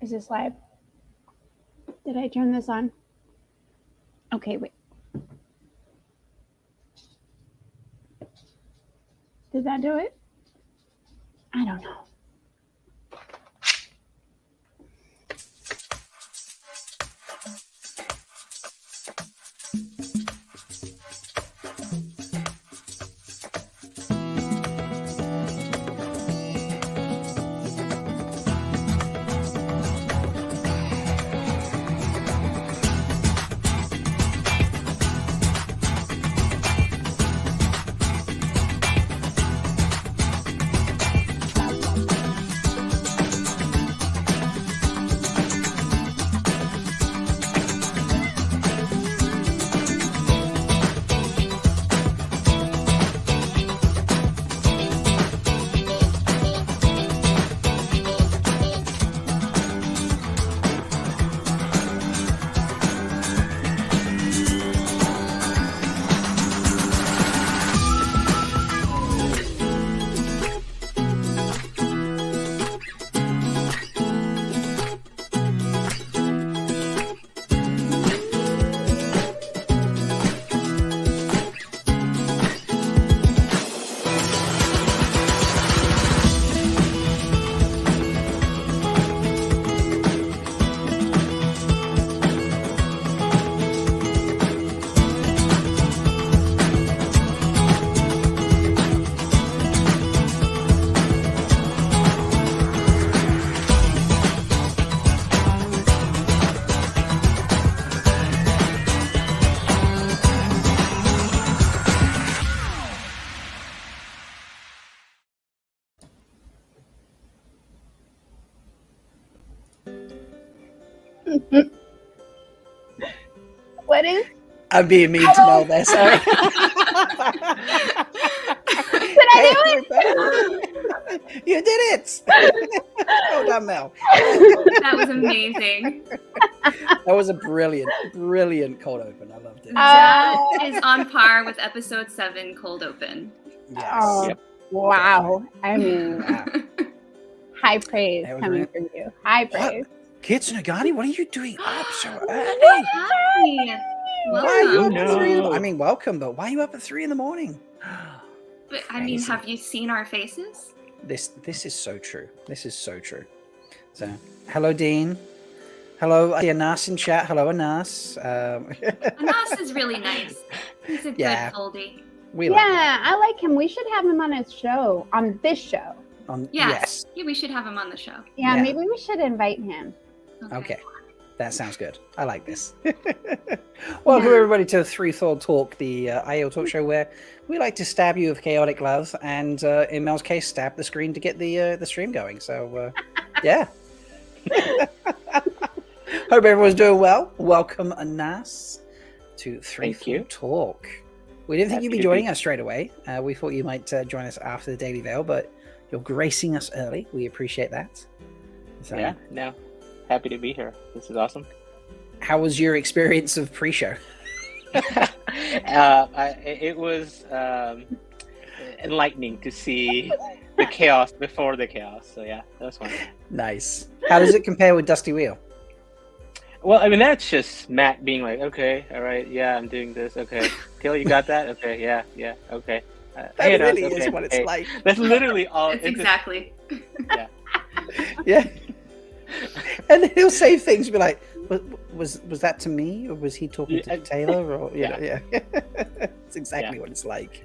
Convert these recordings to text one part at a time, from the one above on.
Is this live? Did I turn this on? Okay, wait. Did that do it? I don't know. What is? I'm being mean to Mel there, sorry. Did I do it? You did it! Well done, Mel. That was amazing. That was a brilliant cold open. I loved it. It is on par with episode 7 Cold Open. Yes. Oh, Yep. wow. I mean, Wow. high praise That was coming right. from you. High praise. Kids Nagani, what are you doing up so early? Hi. Why are you Welcome. up at 3 in the No. I mean, welcome, but why are you up at 3 in the morning? But I mean, Crazy. have you seen our faces? This is so true. This is so true. So, hello, Dean. Hello, Anas in chat. Hello, Anas. Anas is really nice. He's a Yeah. good foldie. We like Yeah, I like him. We should have him on his show, on this show. that. Yes. Yeah, we should have him on the show. Yeah, Yeah. maybe we should invite him. Okay. That sounds good. I like this. Welcome, Yeah. everybody, to 3-Thought Talk, the Aiel Talk Show, where we like to stab you with chaotic love and, in Mel's case, stab the screen to get the stream going. So, yeah. Hope everyone's doing well. Welcome, Anas, to 3-Thought Talk. We didn't think you'd be Happy to joining be- us straight away. We thought you might join us after the Daily Veil, but you're gracing us early. We appreciate that. So, Yeah, no. Happy to be here. This is awesome. how was your experience of pre-show? It was enlightening to see the chaos before the chaos. So yeah, that was fun. Nice. How does it compare with Dusty Wheel? Well, I mean, that's just Matt being like, okay, all right, yeah, I'm doing this. Okay, Kill, you got that? Okay, yeah, okay. That Hey, really okay, is what it's hey. like. That's literally all. It's just- exactly. Yeah. And then he'll say things, be like, was that to me, or was he talking to Yeah. Taylor, or yeah. It's exactly Yeah. what it's like.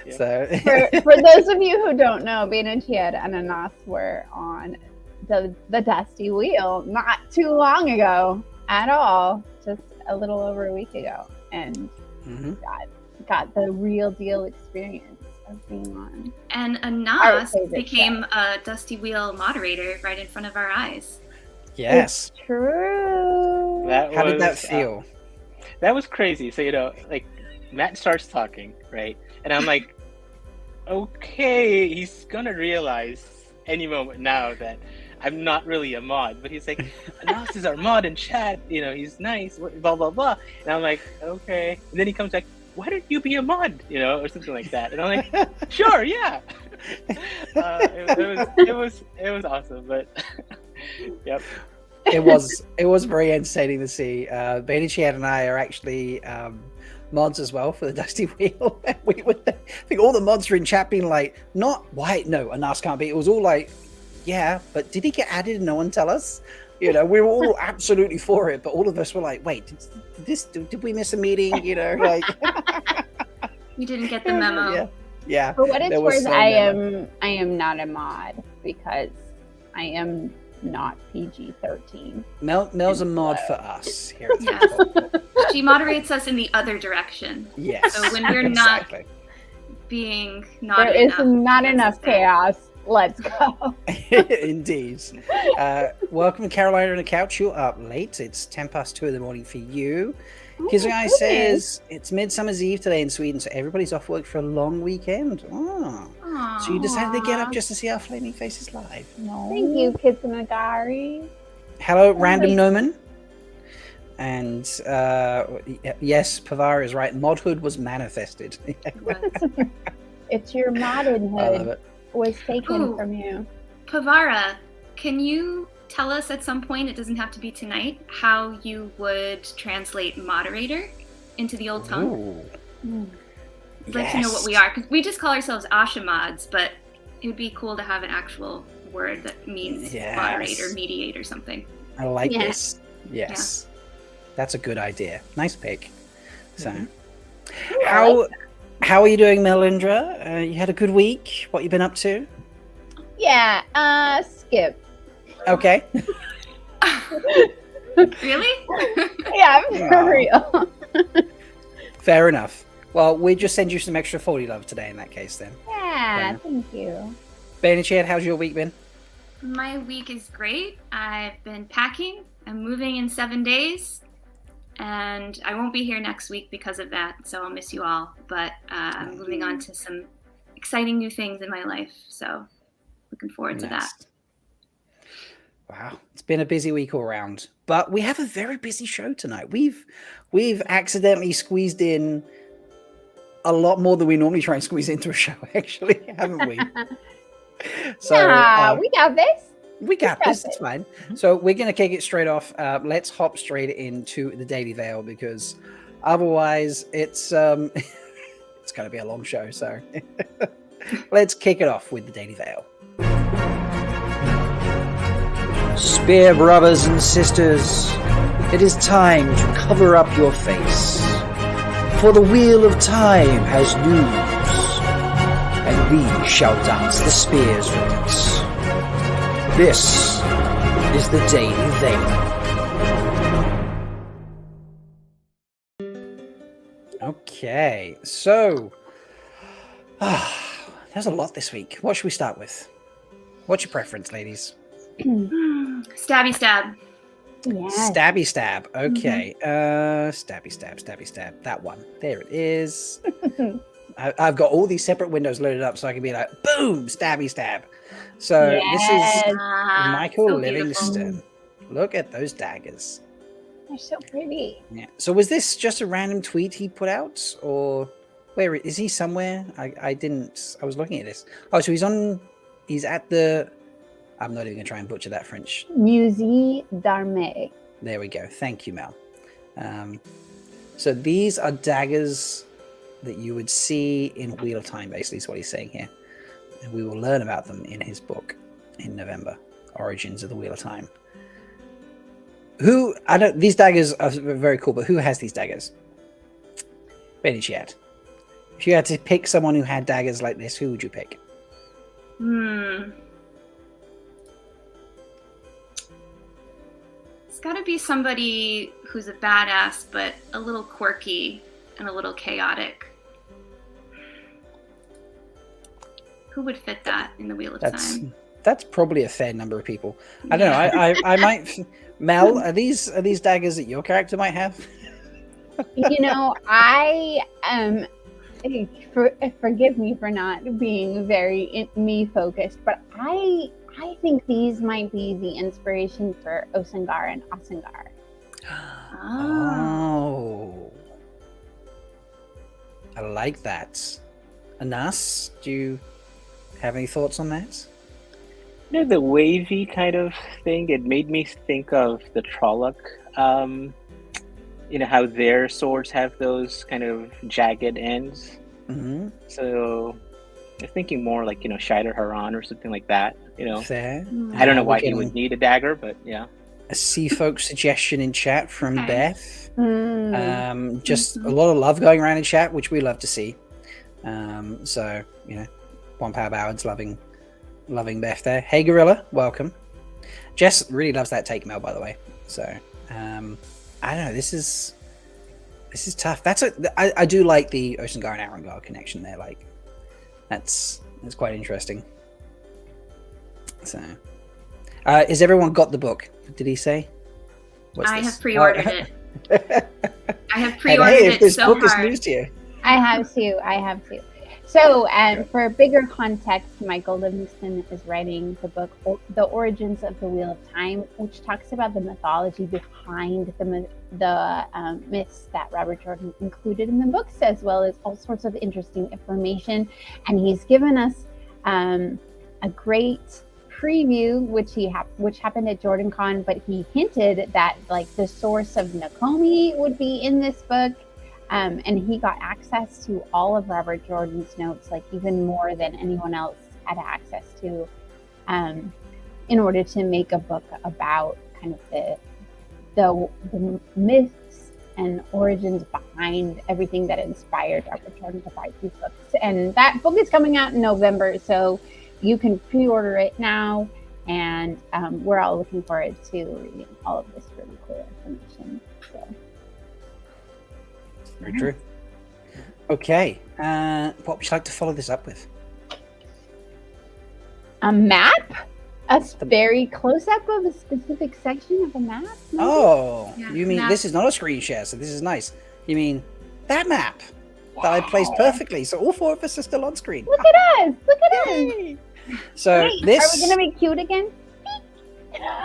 Yeah. So For those of you who don't know, Bain&Chiad and Anas were on the Dusty Wheel not too long ago at all, just a little over a week ago, and Mhm. got the real deal experience of being on. And Our Anas favorite became a Dusty Wheel moderator right in front of our eyes. yes. It's true. How did that was, feel? That was crazy. So, like, Matt starts talking, right? And I'm like, okay, he's gonna realize any moment now that I'm not really a mod. But he's like, Anas is our mod in chat, he's nice, blah, blah, blah. And I'm like, okay. And then he comes like, why don't you be a mod, or something like that. And I'm like, sure, yeah. It was awesome, but yep. it was very entertaining to see. Bain&Chiad and I are actually mods as well for the Dusty Wheel. We were, I think all the mods were in chat being like, not why no, Anas can't be. It was all like, yeah, but did he get added and no one tell us? You know, we were all absolutely for it, but all of us were like, wait, did we miss a meeting? You know, like You didn't get the memo. Yeah. For what it's worth, I am not a mod because I am not PG-13. Mel's a mod for us here. At Yes. She moderates us in the other direction. Yes. So when we're not being naughty there is enough, not enough chaos. Let's go. Indeed. Welcome, Carolina on the couch. You're up late. It's 2:10 in the morning for you. Kizunai says it's Midsummer's Eve today in Sweden, so everybody's off work for a long weekend. Oh. So you decided to get up just to see our flaming faces live. No. Thank you, Kizunagari. Hello, Random Noman. And yes, Pavara is right. Modhood was manifested. It's your modded I love hood it. was taken from you. Pavara, can you tell us at some point, it doesn't have to be tonight, how you would translate moderator into the old tongue? I'd like to know what we are, because we just call ourselves Asha mods, but it would be cool to have an actual word that means moderate or mediate or something. I like this. Yes. That's a good idea. Nice pick. So, how are you doing, Melindhra? You had a good week? What you been up to? Yeah, skip. Okay. Really? Yeah, for real. Fair enough. Well, we just send you some extra 40 love today in that case then. Yeah, thank you. Bain&Chiad, how's your week been? My week is great. I've been packing. I'm moving in 7 days. And I won't be here next week because of that, so I'll miss you all. But I'm moving on to some exciting new things in my life, so looking forward to that. Wow, it's been a busy week all around, but we have a very busy show tonight. We've accidentally squeezed in a lot more than we normally try and squeeze into a show, actually, haven't we? So we got this. We got this. It's fine. So we're going to kick it straight off. Let's hop straight into the Daily Veil because otherwise it's going to be a long show. So let's kick it off with the Daily Veil. Spear brothers and sisters, it is time to cover up your face, for the wheel of time has news, and we shall dance the spears with it. This is the Daily Veil. Okay, so there's a lot this week. What should we start with? What's your preference, ladies? Stabby stab. Yes. Stabby stab. Okay. Stabby stab. That one. There it is. I've got all these separate windows loaded up so I can be like, boom, stabby stab. So this is Michael so Livingston. Look at those daggers. They're so pretty. Yeah. So was this just a random tweet he put out, or where is he somewhere? I was looking at this. Oh, so he's at the. I'm not even gonna try and butcher that French. Musée d'Armée. There we go. Thank you, Mel. So these are daggers that you would see in Wheel of Time, basically, is what he's saying here. And we will learn about them in his book in November, Origins of the Wheel of Time. These daggers are very cool, but who has these daggers? Bain&Chiad. If you had to pick someone who had daggers like this, who would you pick? It's got to be somebody who's a badass, but a little quirky and a little chaotic. Who would fit that in the Wheel of Time? That's probably a fair number of people. I don't know. I might. Mel, are these daggers that your character might have? You know, I am. Forgive me for not being very me focused, but I think these might be the inspiration for Osangar and Asangar. Oh. I like that. Anas, do you have any thoughts on that? The wavy kind of thing, it made me think of the Trolloc. How their swords have those kind of jagged ends. Mm-hmm. So I'm thinking more like, Shider Haran or something like that. Fair. I don't know why he getting would need a dagger, but yeah. a Sea Folk suggestion in chat from Okay. Beth. Mm. Just a lot of love going around in chat, which we love to see. So, One Power Boward's loving Beth there. Hey, Gorilla, welcome. Jess really loves that take, Mel, by the way. So, I don't know. This is tough. I do like the Osengar and Arangar connection there. Like, that's quite interesting. So, has everyone got the book? Did he say? I have pre-ordered it. I have And pre-ordered hey, if it this so book is hard. news to you. I have to. So, for bigger context, Michael Livingston is writing the book, The Origins of the Wheel of Time, which talks about the mythology behind the myths that Robert Jordan included in the books, as well as all sorts of interesting information. And he's given us a great preview, which happened at JordanCon, but he hinted that like the source of Nakomi would be in this book. And he got access to all of Robert Jordan's notes, like even more than anyone else had access to, in order to make a book about kind of the myths and origins behind everything that inspired Robert Jordan to write these books. And that book is coming out in November, so you can pre-order it now. And we're all looking forward to reading all of this really cool information. So. Very true. Okay. What would you like to follow this up with? A map? A very close-up of a specific section of a map? Maybe? Oh, Yeah, you mean map. this is not a screen share, so this is nice. You mean that map that I placed perfectly, so all four of us are still on screen. Look at us! Look at us! So Wait, this. are we going to be cute again?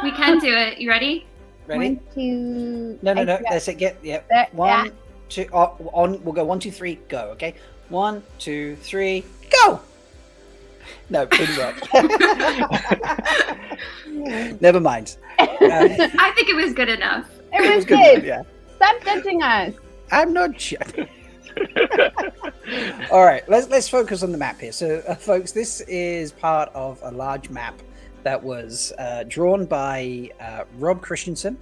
We can do it. You ready? Ready? 1, 2... No. I- That's it. Yep. There, One, yeah. two. We'll go 1, 2, 3. Go. Okay. 1, 2, 3. Go. No, didn't work. Never mind. I think it was good enough. It was good. good. Yeah. Stop judging us. I'm not sure. All right, let's focus on the map here. So, folks, this is part of a large map that was drawn by Rob Christensen,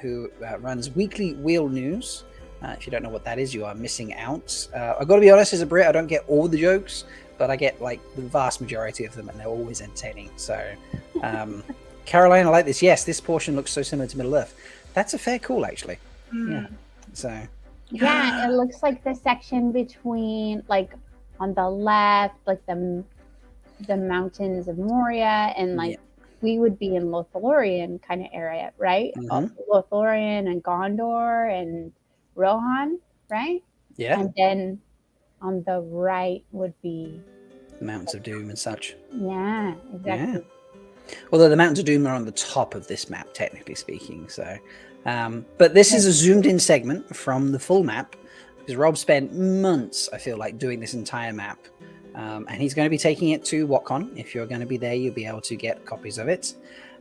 who runs Weekly Wheel News. If you don't know what that is, you are missing out. I've got to be honest, as a Brit, I don't get all the jokes, but I get like the vast majority of them, and they're always entertaining. So, Caroline, I like this. Yes, this portion looks so similar to Middle Earth. That's a fair call, actually. Yeah. So. Yeah, it looks like the section between, like, on the left, like the mountains of Moria, and like we would be in Lothlorien kind of area, right? Mhm. Lothlorien and Gondor and Rohan, right? Yeah. And then on the right would be The Mountains of Doom and such. yeah, exactly. Although the Mountains of Doom are on the top of this map, technically speaking. So, but this is a zoomed-in segment from the full map because Rob spent months, I feel like, doing this entire map, and he's going to be taking it to WhatCon. If you're going to be there, you'll be able to get copies of it.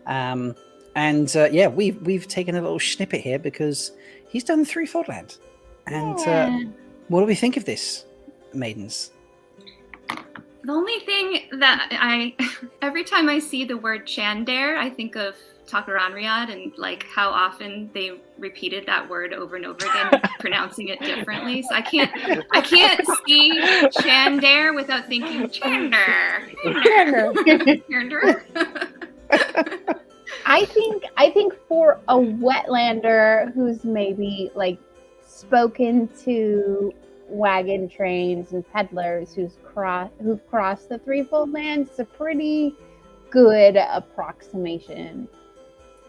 Yeah, we've taken a little snippet here because he's done Threefold Land. And what do we think of this, Maidens? The only thing that every time I see the word Chandare, I think of Takoranriad and like how often they repeated that word over and over again, pronouncing it differently. So I can't see Chandare without thinking Chandar. I think for a Wetlander who's maybe like spoken to wagon trains and peddlers who've crossed the Threefold Land, it's a pretty good approximation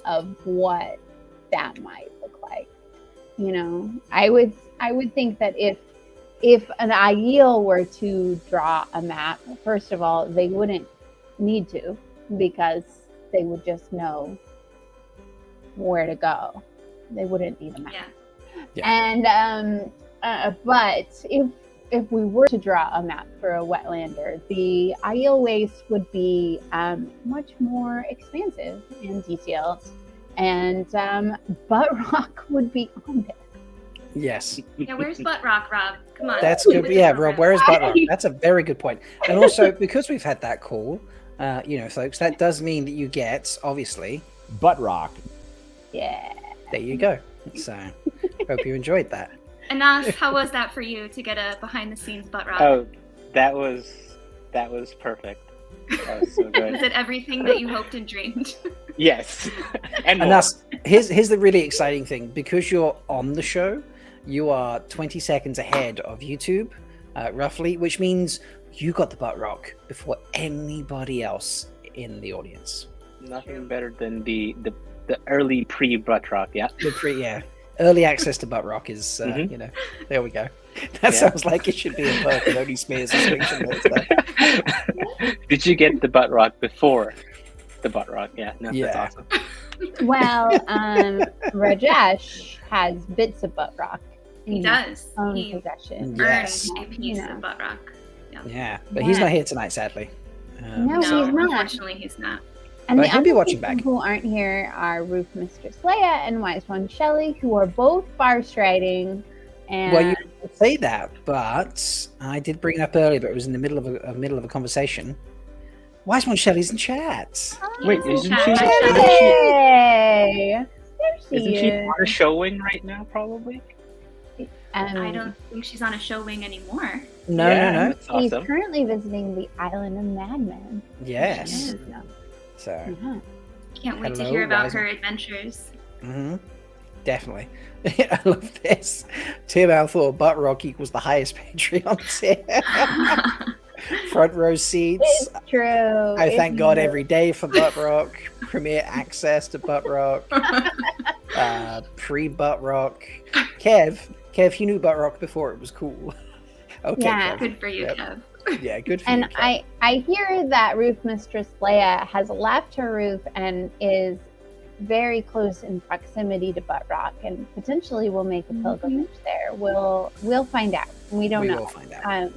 of what that might look like. You know, I would think that if an Aiel were to draw a map, first of all, they wouldn't need to because they would just know where to go. They wouldn't need a map. Yeah. Yeah. And but if we were to draw a map for a Wetlander, the Aiel waste would be much more expansive and detailed, and Butt Rock would be on there. Yes. Yeah, where's Butt Rock, Rob? Come on. That's good. Yeah, Rob, where is Butt Rock? That's a very good point. And also, because we've had that call, folks, that does mean that you get, obviously, Butt Rock. Yeah. There you go. So, hope you enjoyed that. Anas, how was that for you to get a behind-the-scenes Butt Rock? Oh, that was perfect. That was so good. Was it everything that you hoped and dreamed? Yes. And And that's here's the really exciting thing. Because you're on the show, you are 20 seconds ahead of YouTube, roughly, which means you got the Butt Rock before anybody else in the audience. nothing better than the early pre-Butt Rock, yeah. Early access to Butt Rock is, Mhm. There we go. That sounds like it should be a perk and only smears and swings and all that. Did you get the Butt Rock before the Butt Rock? Yeah, no, Yeah. that's awesome. Well, Rajesh has bits of Butt Rock. He in does. his own He possession. Yes. earned a piece of Butt Rock. Yeah, but he's not here tonight, sadly. No, No, he's not. unfortunately, he's not. And But the he'll be other watching people back. who aren't here are Roof Mistress Leigh-A and One Shelly, who are both bar striding. And Well, you say that, but I did bring it up earlier, but it was in the middle of a conversation. Wise One Shelly's in chat. Wait, He's in isn't chat. she- Hey! There she Isn't she is. on a showing right now, probably? I don't think she's on a show wing anymore. No. That's He's awesome. currently visiting the island of Madman. Yes. She is. So, Uh-huh. Can't wait to Hello, hear about Wise her adventures. definitely. I love this. Tim Althor, Butt Rock equals the highest Patreon tier. Front row seats. It's true. I It's thank God true. every day for Butt Rock. Premier access to Butt Rock. Pre-Butt Rock. Kev, you knew Butt Rock before it was cool. Okay, Yeah. Kev. Good for you, Yep. Kev. Yeah, good for And you, Kev. I hear that Roof Mistress Leigh-A has left her roof and is very close in proximity to Butt Rock and potentially will make a pilgrimage there. We'll find out. We don't We know. will find out.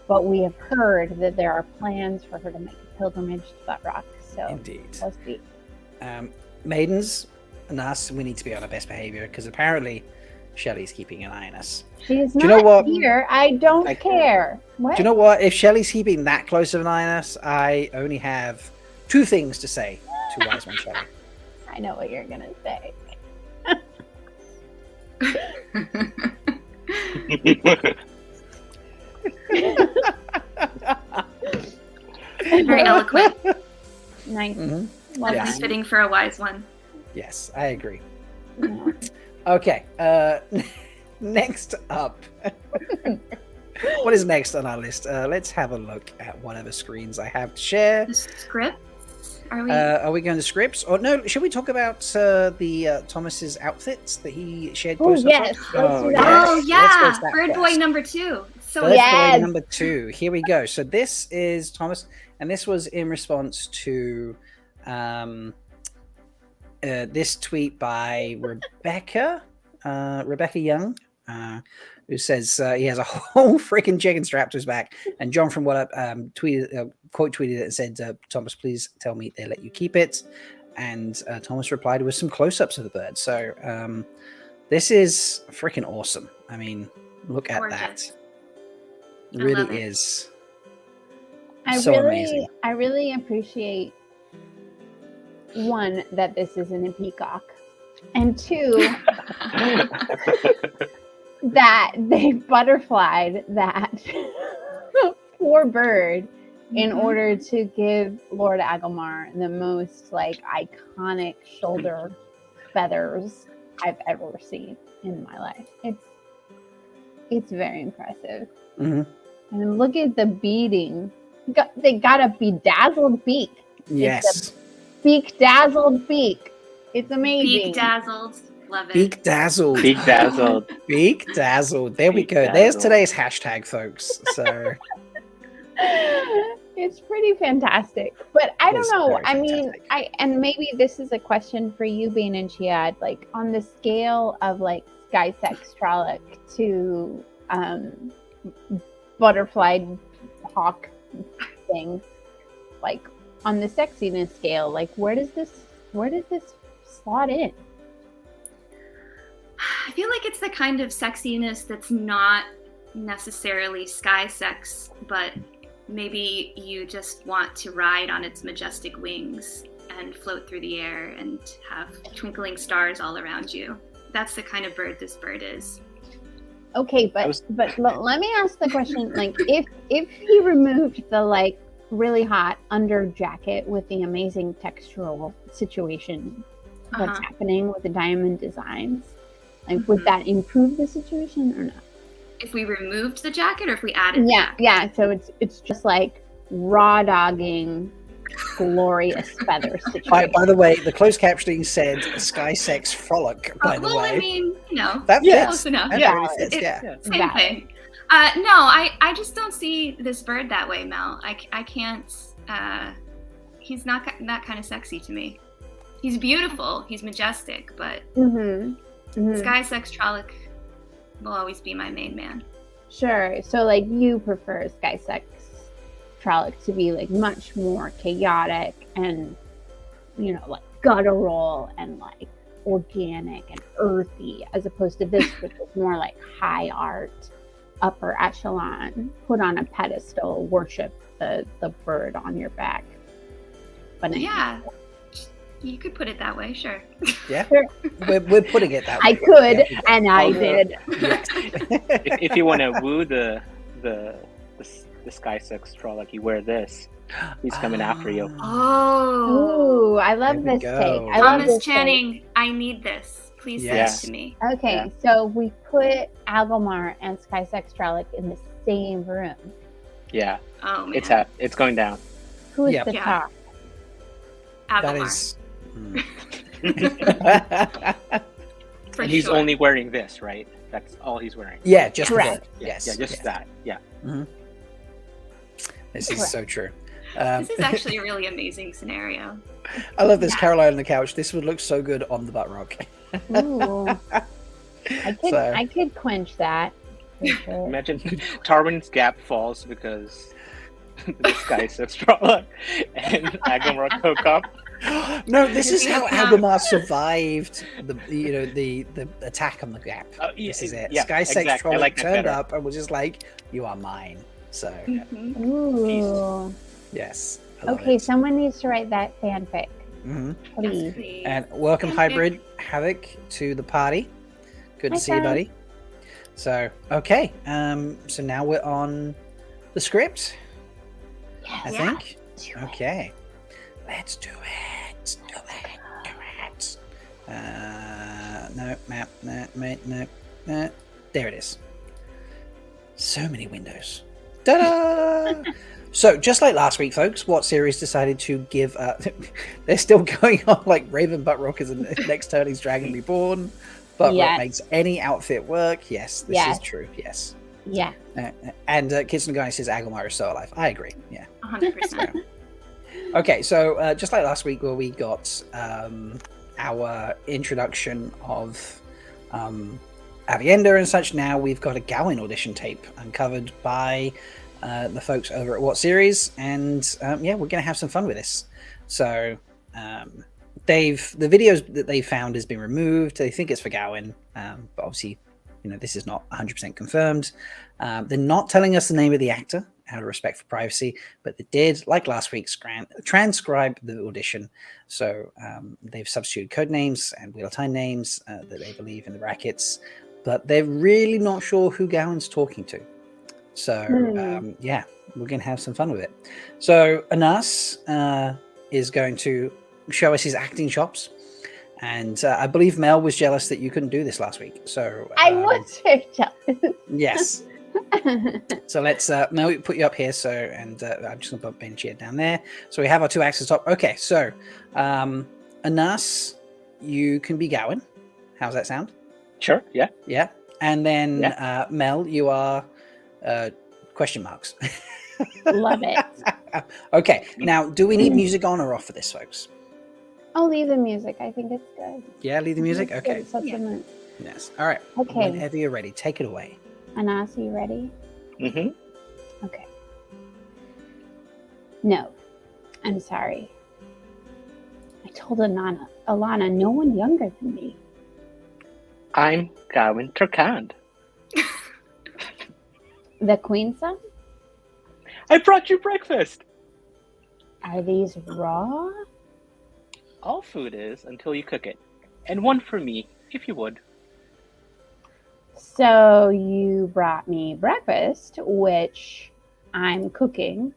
But we have heard that there are plans for her to make a pilgrimage to Butt Rock. So Indeed. we'll see. Maidens and us, we need to be on our best behavior because apparently Shelley's keeping an eye on us. She's Do not you know what? here. I don't I- care. What? Do you know what? If Shelley's keeping that close of an eye on us, I only have two things to say to Wise One Shelley. I know what you're gonna say. Very eloquent. Nice. Mhm. Well Yes. Definitely fitting for a wise one. Yes, I agree. done. Okay, next up. What is next on our list? Let's have a look at whatever screens I have to share. The script? Are we? Are we going to scripts? Or no, should we talk about the Thomas's outfits that he shared? Oh, posts yes. of? Let's do Oh, that. Oh let's yeah, go to that Bird Boy first. number 2. So Bird Yes. Boy number 2. Here we go. So this is Thomas, and this was in response to this tweet by Rebecca Young, who says he has a whole freaking chicken strapped to his back. And John from What Up quote tweeted it and said, "Thomas, please tell me they let you keep it." And Thomas replied with some close-ups of the bird. So this is freaking awesome. I mean, look at Gorgeous. that. I Really love it. is. I So really, amazing. I really appreciate one that this isn't a peacock, and two that they butterflied that poor bird in Mhm. order to give Lord Agelmar the most iconic shoulder feathers I've ever seen in my life. It's very impressive. Mhm. And then look at the beading. They got a bedazzled beak. Yes. Beak dazzled beak. It's amazing. Beak dazzled. Love it. Beak dazzled. Beak dazzled. Beak dazzled. There we Beak go. There's dazzled. today's hashtag, folks. So It's pretty fantastic. But I don't It's know. very I mean, fantastic. and maybe this is a question for you, Bain&Chiad, on the scale of Sky Sex Trolloc to butterfly hawk thing, like on the sexiness scale, like where does this slot in? I feel like it's the kind of sexiness that's not necessarily sky sex, but maybe you just want to ride on its majestic wings and float through the air and have twinkling stars all around you. That's the kind of bird this bird is. Okay, but let me ask the question, like if he removed the like really hot under jacket with the amazing textural situation that's happening with the diamond designs, like would that improve the situation or not? If we removed the jacket or if we added yeah, so it's just like raw dogging glorious feather situation. By the way, the closed captioning said sky sex frolic, by the way. I mean, you know, that's close enough. Same thing. No, I just don't see this bird that way, Mel. I can't, he's not that kind of sexy to me. He's beautiful, he's majestic, but sky sex Trolloc will always be my main man. Sure, so like you prefer sky sex Trolloc to be like much more chaotic and, you know, like guttural and like organic and earthy, as opposed to this, which is more like high art, upper echelon, put on a pedestal, worship the bird on your back. But yeah, you could put it that way, sure. Yeah, sure. We're putting it that way. I could, and I did. If you want to woo the sky sex Trolloc, you wear this. He's coming after you. Oh, ooh, I love this take. I love Thomas this Channing, take. I need this. Please send it to me. Okay, so we put Agelmar and Sky Sex Trolloc in the same room. Yeah. Oh man. It's going down. Who is the top? Agelmar. That is. And he's only wearing this, right? That's all he's wearing. Yeah, just correct. Yes. Yeah, just that. Yeah. Mm-hmm. This is so true. This is actually a really amazing scenario. I love this. Caroline on the couch. This would look so good on the butt rock. Ooh. I could quench that. Sure. Imagine Tarwin's Gap falls because the sky sex Trolloc and Agelmar hook up. No, this is how Agelmar survived the attack on the Gap. This is it. Sky Sex Trolloc turned up and was just like, "You are mine." So, ooh. Yes. Okay, someone needs to write that fanfic. Please. Yes, and welcome, Hybrid Havoc, to the party. Good to see you, buddy. So, okay. So now we're on the script. Yes. I think. Okay. Let's do it. Do it. No, map. No. There it is. So many windows. Ta-da! So, just like last week, folks, what series decided to give they're still going on like Raven Buttrock is the next Turning's Dragon Reborn. Buttrock makes any outfit work. Yes, this is true. Yes. Yeah. And Kitson Guy says Agelmar is so alive. I agree. Yeah. 100%. Okay, so just like last week where we got our introduction of Avienda and such, now we've got a Gawain audition tape uncovered by the folks over at What Series, and we're going to have some fun with this. So the videos that they found has been removed. They think it's for Gawain, but obviously, this is not 100% confirmed. They're not telling us the name of the actor out of respect for privacy, but they did, like last week's transcribe the audition. So they've substituted code names and wheel of time names that they believe in the brackets, but they're really not sure who Gawain's talking to. So we're going to have some fun with it. So Anas is going to show us his acting chops. And I believe Mel was jealous that you couldn't do this last week. So I was very jealous. Yes. So let's Mel, put you up here. So I'm just going to put Bain&Chiad down there. So we have our two actors top. Okay, so Anas, you can be Gawain. How's that sound? Sure. Yeah. Yeah. And then Mel, you are question marks. Love it. Okay. Now, do we need music on or off for this, folks? I'll leave the music. I think it's good. Yeah, leave the music? Okay. Supplement. Yes. All right. Okay. Whenever you're ready, take it away. Anas, are you ready? Mm-hmm. Okay. No, I'm sorry. I told Alana, no one younger than me. I'm Gawain Turkand. The Queen's son? I brought you breakfast. Are these raw? All food is until you cook it. And one for me, if you would. So you brought me breakfast, which I'm cooking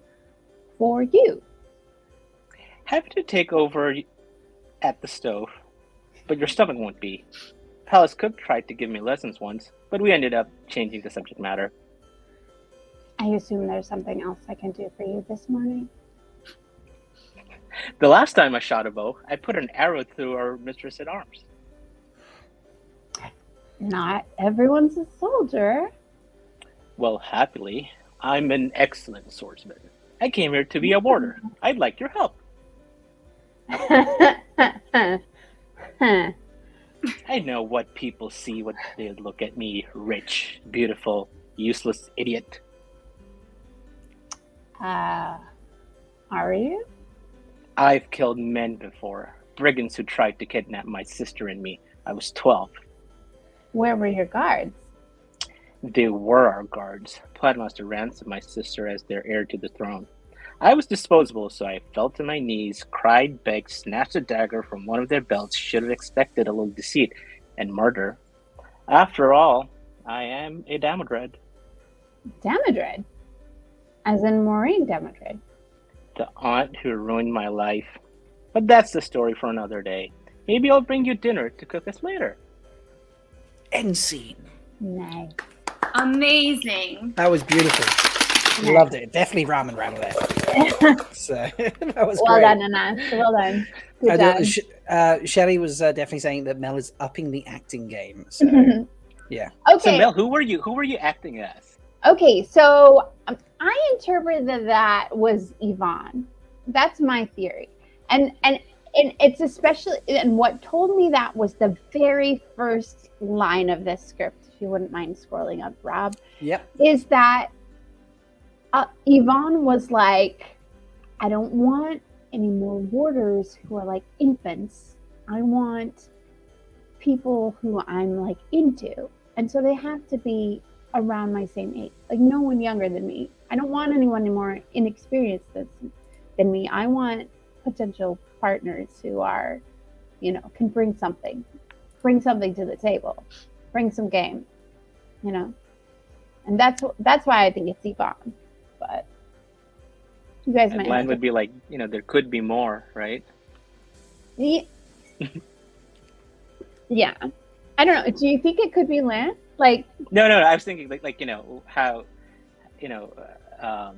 for you. Happy to take over at the stove, but your stomach won't be. Palace Cook tried to give me lessons once, but we ended up changing the subject matter. I assume there's something else I can do for you this morning. The last time I shot a bow, I put an arrow through our mistress at arms. Not everyone's a soldier. Well, happily, I'm an excellent swordsman. I came here to be a warder. I'd like your help. I know what people see when they look at me, rich, beautiful, useless idiot. Are you? I've killed men before. Brigands who tried to kidnap my sister and me. I was 12. Where were your guards? They were our guards. Planmaster ransomed my sister as their heir to the throne. I was disposable, so I fell to my knees, cried, begged, snatched a dagger from one of their belts, should have expected a little deceit and murder. After all, I am a Damodred. Damodred? As in Maureen Damodred? The aunt who ruined my life. But that's the story for another day. Maybe I'll bring you dinner to cook us later. End scene. Nice. Amazing. That was beautiful. Nice. Loved it. Definitely ramen ran there. So that was Well great. done, Anas. Well done. Good job. Shelley was definitely saying that Mel is upping the acting game. So yeah. Okay. So Mel, who were you acting as? Okay, so I interpreted that was Yvonne. That's my theory. And it's especially, and what told me that was the very first line of this script, if you wouldn't mind scrolling up, Rob. Yep. Is that Yvonne was like, I don't want any more warders who are like infants. I want people who I'm like into. And so they have to be around my same age, like no one younger than me. I don't want anyone more inexperienced than me. I want potential partners who are, can bring something to the table, bring some game, and that's why I think it's Yvonne. But you guys might. Line would be like, there could be more, right? Yeah. Yeah. I don't know. Do you think it could be Lan? Like, no. I was thinking like how, I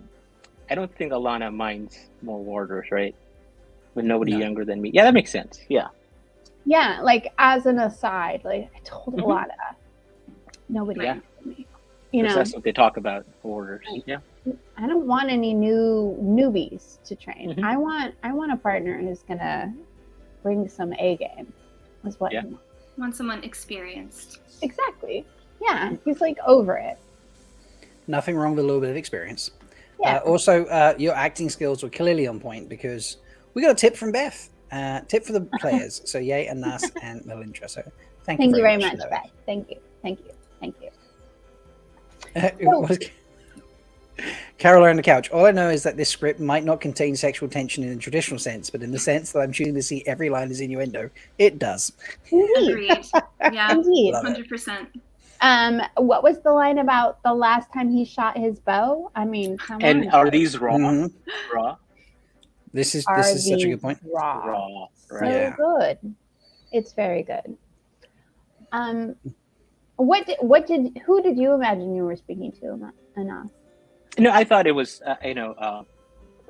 don't think Alana minds more warders, right? With nobody younger than me. Yeah, that makes sense. Yeah. Yeah, like as an aside, like I told Alana, nobody younger than me. That's what they talk about, warders. Yeah. I don't want any newbies to train. Mm-hmm. I want a partner who's gonna bring some A game. Is what you want someone experienced. Exactly. Yeah, he's like over it. Nothing wrong with a little bit of experience. Yeah. Also, your acting skills were clearly on point because we got a tip from Beth. Tip for the players. So yay, Anas and Melindhra. So thank you very much, Beth. Thank you. Carol on the couch. All I know is that this script might not contain sexual tension in the traditional sense, but in the sense that I'm choosing to see every line as innuendo, it does. Agreed. Yeah, indeed. 100%. What was the line about the last time he shot his bow? I mean, come and on. Are these raw? Mm-hmm. Raw. This is such a good point. Raw. Right. So good. It's very good. Who did you imagine you were speaking to, Anas? No, I thought it was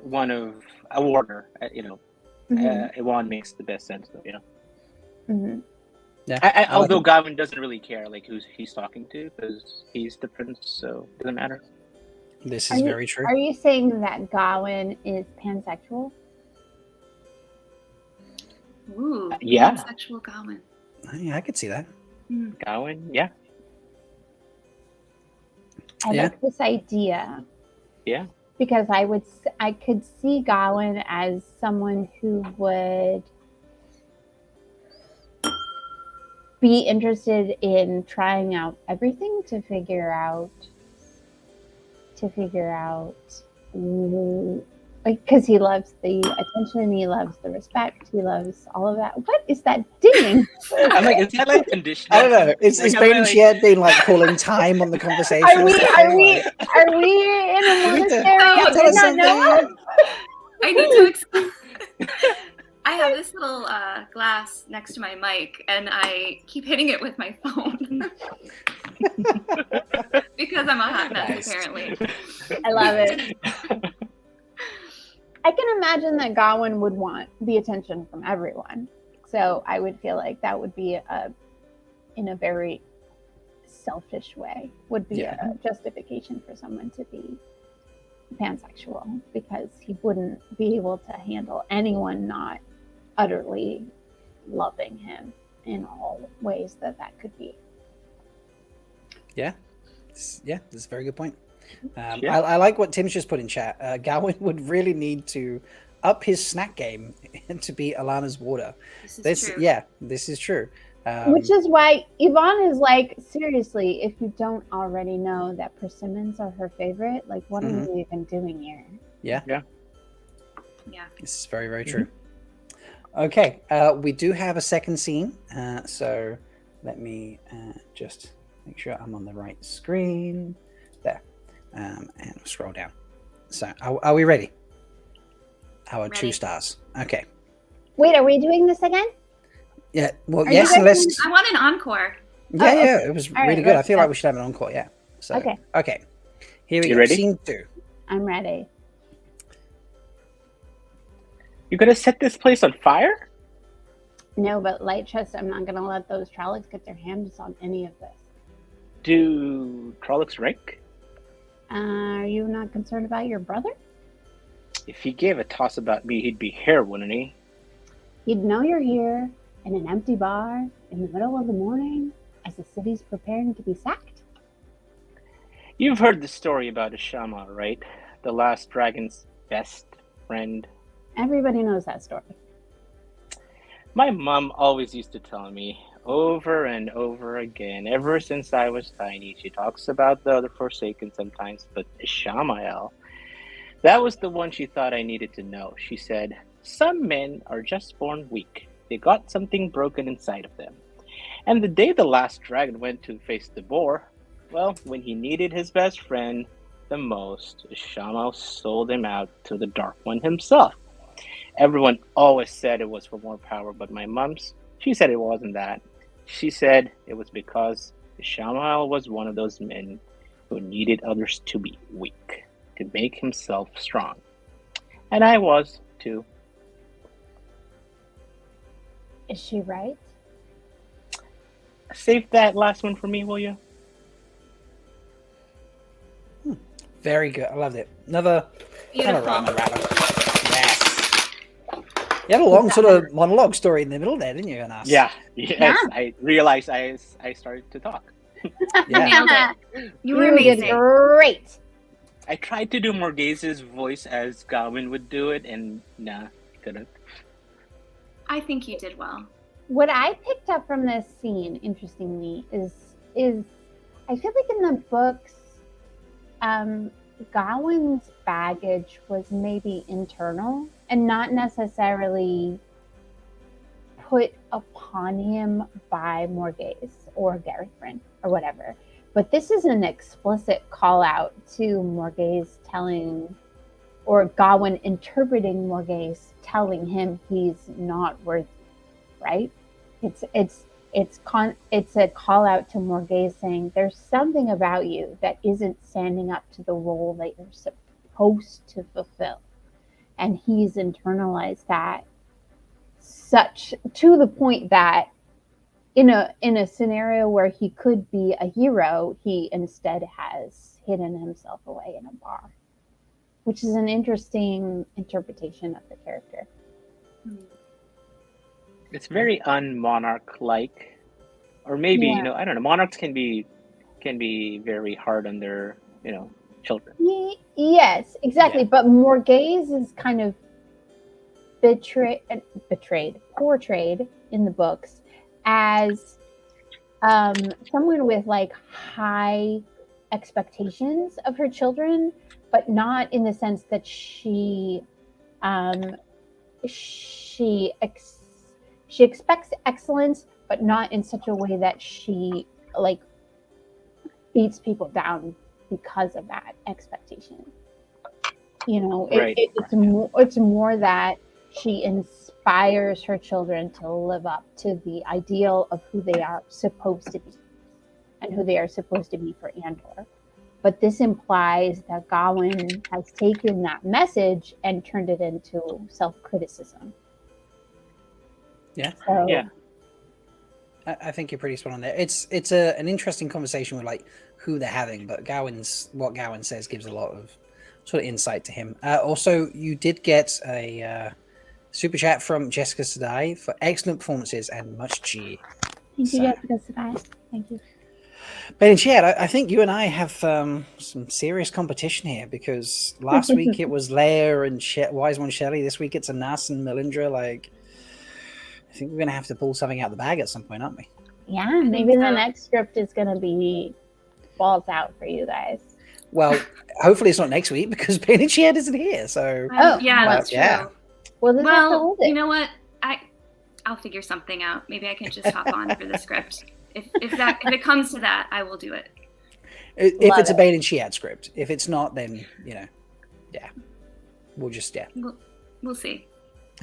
one of a warder. Yvonne makes the best sense, though. Mm-hmm. Yeah. Although Gavin doesn't really care like who he's talking to because he's the prince, so it doesn't matter. This is very true. Are you saying that Gawain is pansexual? Ooh, yeah. Pansexual Gawain. Yeah, I could see that. Gawain, yeah. I Yeah. like this idea. Yeah. Because I could see Gawain as someone who would be interested in trying out everything to figure out because he loves the attention, he loves the respect, he loves all of that. What is that dinging? I'm like, is that like conditioning? I don't know. Is Like, Bain&Chiad been like calling time on the conversation? Are or we something? are we in a You need to- monastery? I tell did us not know. something. I need to explain. I have this little glass next to my mic, and I keep hitting it with my phone because I'm a hot mess, Nice. apparently. I love it. I can imagine that Gawain would want the attention from everyone. So I would feel like that would be in a very selfish way, would be a justification for someone to be pansexual, because he wouldn't be able to handle anyone not utterly loving him in all ways that could be. Yeah, that's a very good point. I like what Tim's just put in chat. Gawain would really need to up his snack game to be Alana's water. This is true. Which is why Yvonne is like, seriously, if you don't already know that persimmons are her favorite, like, what are you even doing here? Yeah. This is very, very true. Okay, we do have a second scene. So let me just make sure I'm on the right screen. There. And we'll scroll down. So are we ready? Our Ready. 2 stars. Okay. Wait, are we doing this again? Yeah. Well, Are yes, you guys unless. I want an encore. Yeah, it was All really right, good. I let's feel go. like we should have an encore. Yeah. So, Okay. Here we You go. ready? Scene 2. I'm ready. You gonna set this place on fire? No, but light chest, I'm not going to let those Trollocs get their hands on any of this. Do Trollocs rank? Are you not concerned about your brother? If he gave a toss about me, he'd be here, wouldn't he? He'd know you're here in an empty bar in the middle of the morning as the city's preparing to be sacked. You've heard the story about Ishama, right? The last dragon's best friend. Everybody knows that story. My mom always used to tell me over and over again, ever since I was tiny. She talks about the other Forsaken sometimes, but Ishamael, that was the one she thought I needed to know. She said, some men are just born weak. They got something broken inside of them. And the day the last dragon went to face the boar, well, when he needed his best friend the most, Ishamael sold him out to the Dark One himself. Everyone always said it was for more power, but my mom's, she said it wasn't that. She said it was because Ishamael was one of those men who needed others to be weak, to make himself strong. And I was, too. Is she right? Save that last one for me, will you? Very good. I loved it. Another kind of Beautiful. round rattle. Yes. You had a long sort of monologue story in the middle there, didn't you, Anas? Yes. I realized I started to talk. Yeah. Nailed it. You were did amazing. great. I tried to do Morghase's voice as Gawain would do it, and nah, couldn't. I think you did well. What I picked up from this scene, interestingly, is I feel like in the books, Gawain's baggage was maybe internal and not necessarily put upon him by Morghase or Garithrin or whatever. But this is an explicit call out to Morghase telling, or Gawain interpreting Morghase telling him he's not worthy, right? It's a call out to Morghase saying there's something about you that isn't standing up to the role that you're supposed to fulfill. And he's internalized that such to the point that in a scenario where he could be a hero, he instead has hidden himself away in a bar, which is an interesting interpretation of the character. It's very un-monarch-like, or maybe Yeah. I don't know. Monarchs can be very hard on their children. Yes, exactly. Yeah. But Morghese is kind of portrayed in the books as someone with like high expectations of her children, but not in the sense that she expects excellence, but not in such a way that she like beats people down because of that expectation. Right. It's more that she inspires her children to live up to the ideal of who they are supposed to be and who they are supposed to be for Andor. But this implies that Gawain has taken that message and turned it into self-criticism. Yeah. So, Yeah. I think you're pretty spot on there. It's an interesting conversation with like who they're having, but what Gawain says gives a lot of sort of insight to him. Also, you did get a super chat from Jessica Sadai for excellent performances and much G. Thank you, Jessica Sadai. Thank you. Bain&Chiad, I think you and I have some serious competition here because last week it was Leigh-A and Wise One Shelly. This week it's Anas and Melindhra. Like, I think we're going to have to pull something out of the bag at some point, aren't we? Yeah, maybe the next script is going to be balls out for you guys. Well, hopefully it's not next week because Bain&Chiad isn't here. So yeah, that's true. Yeah. Well, you know what? I'll figure something out. Maybe I can just hop on for the script. If it comes to that, I will do it. If it's a Bain&Chiad script. If it's not, then we'll just We'll see.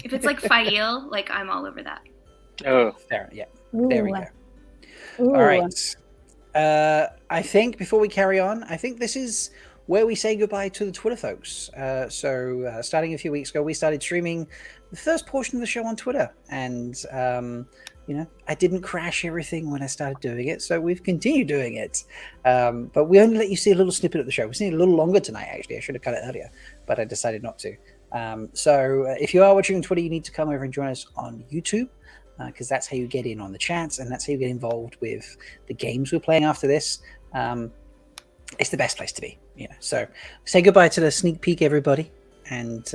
If it's like Aiel, like I'm all over that. Oh, there Ooh. we go. Ooh. All right. I think before we carry on, I think this is where we say goodbye to the Twitter folks. So starting a few weeks ago, we started streaming the first portion of the show on Twitter, and I didn't crash everything when I started doing it, so we've continued doing it. But we only let you see a little snippet of the show. We've seen it a little longer tonight, actually. I should have cut it earlier, but I decided not to. So if you are watching on Twitter, you need to come over and join us on YouTube, because that's how you get in on the chats, and that's how you get involved with the games we're playing after this. It's the best place to be. So say goodbye to the sneak peek, everybody, and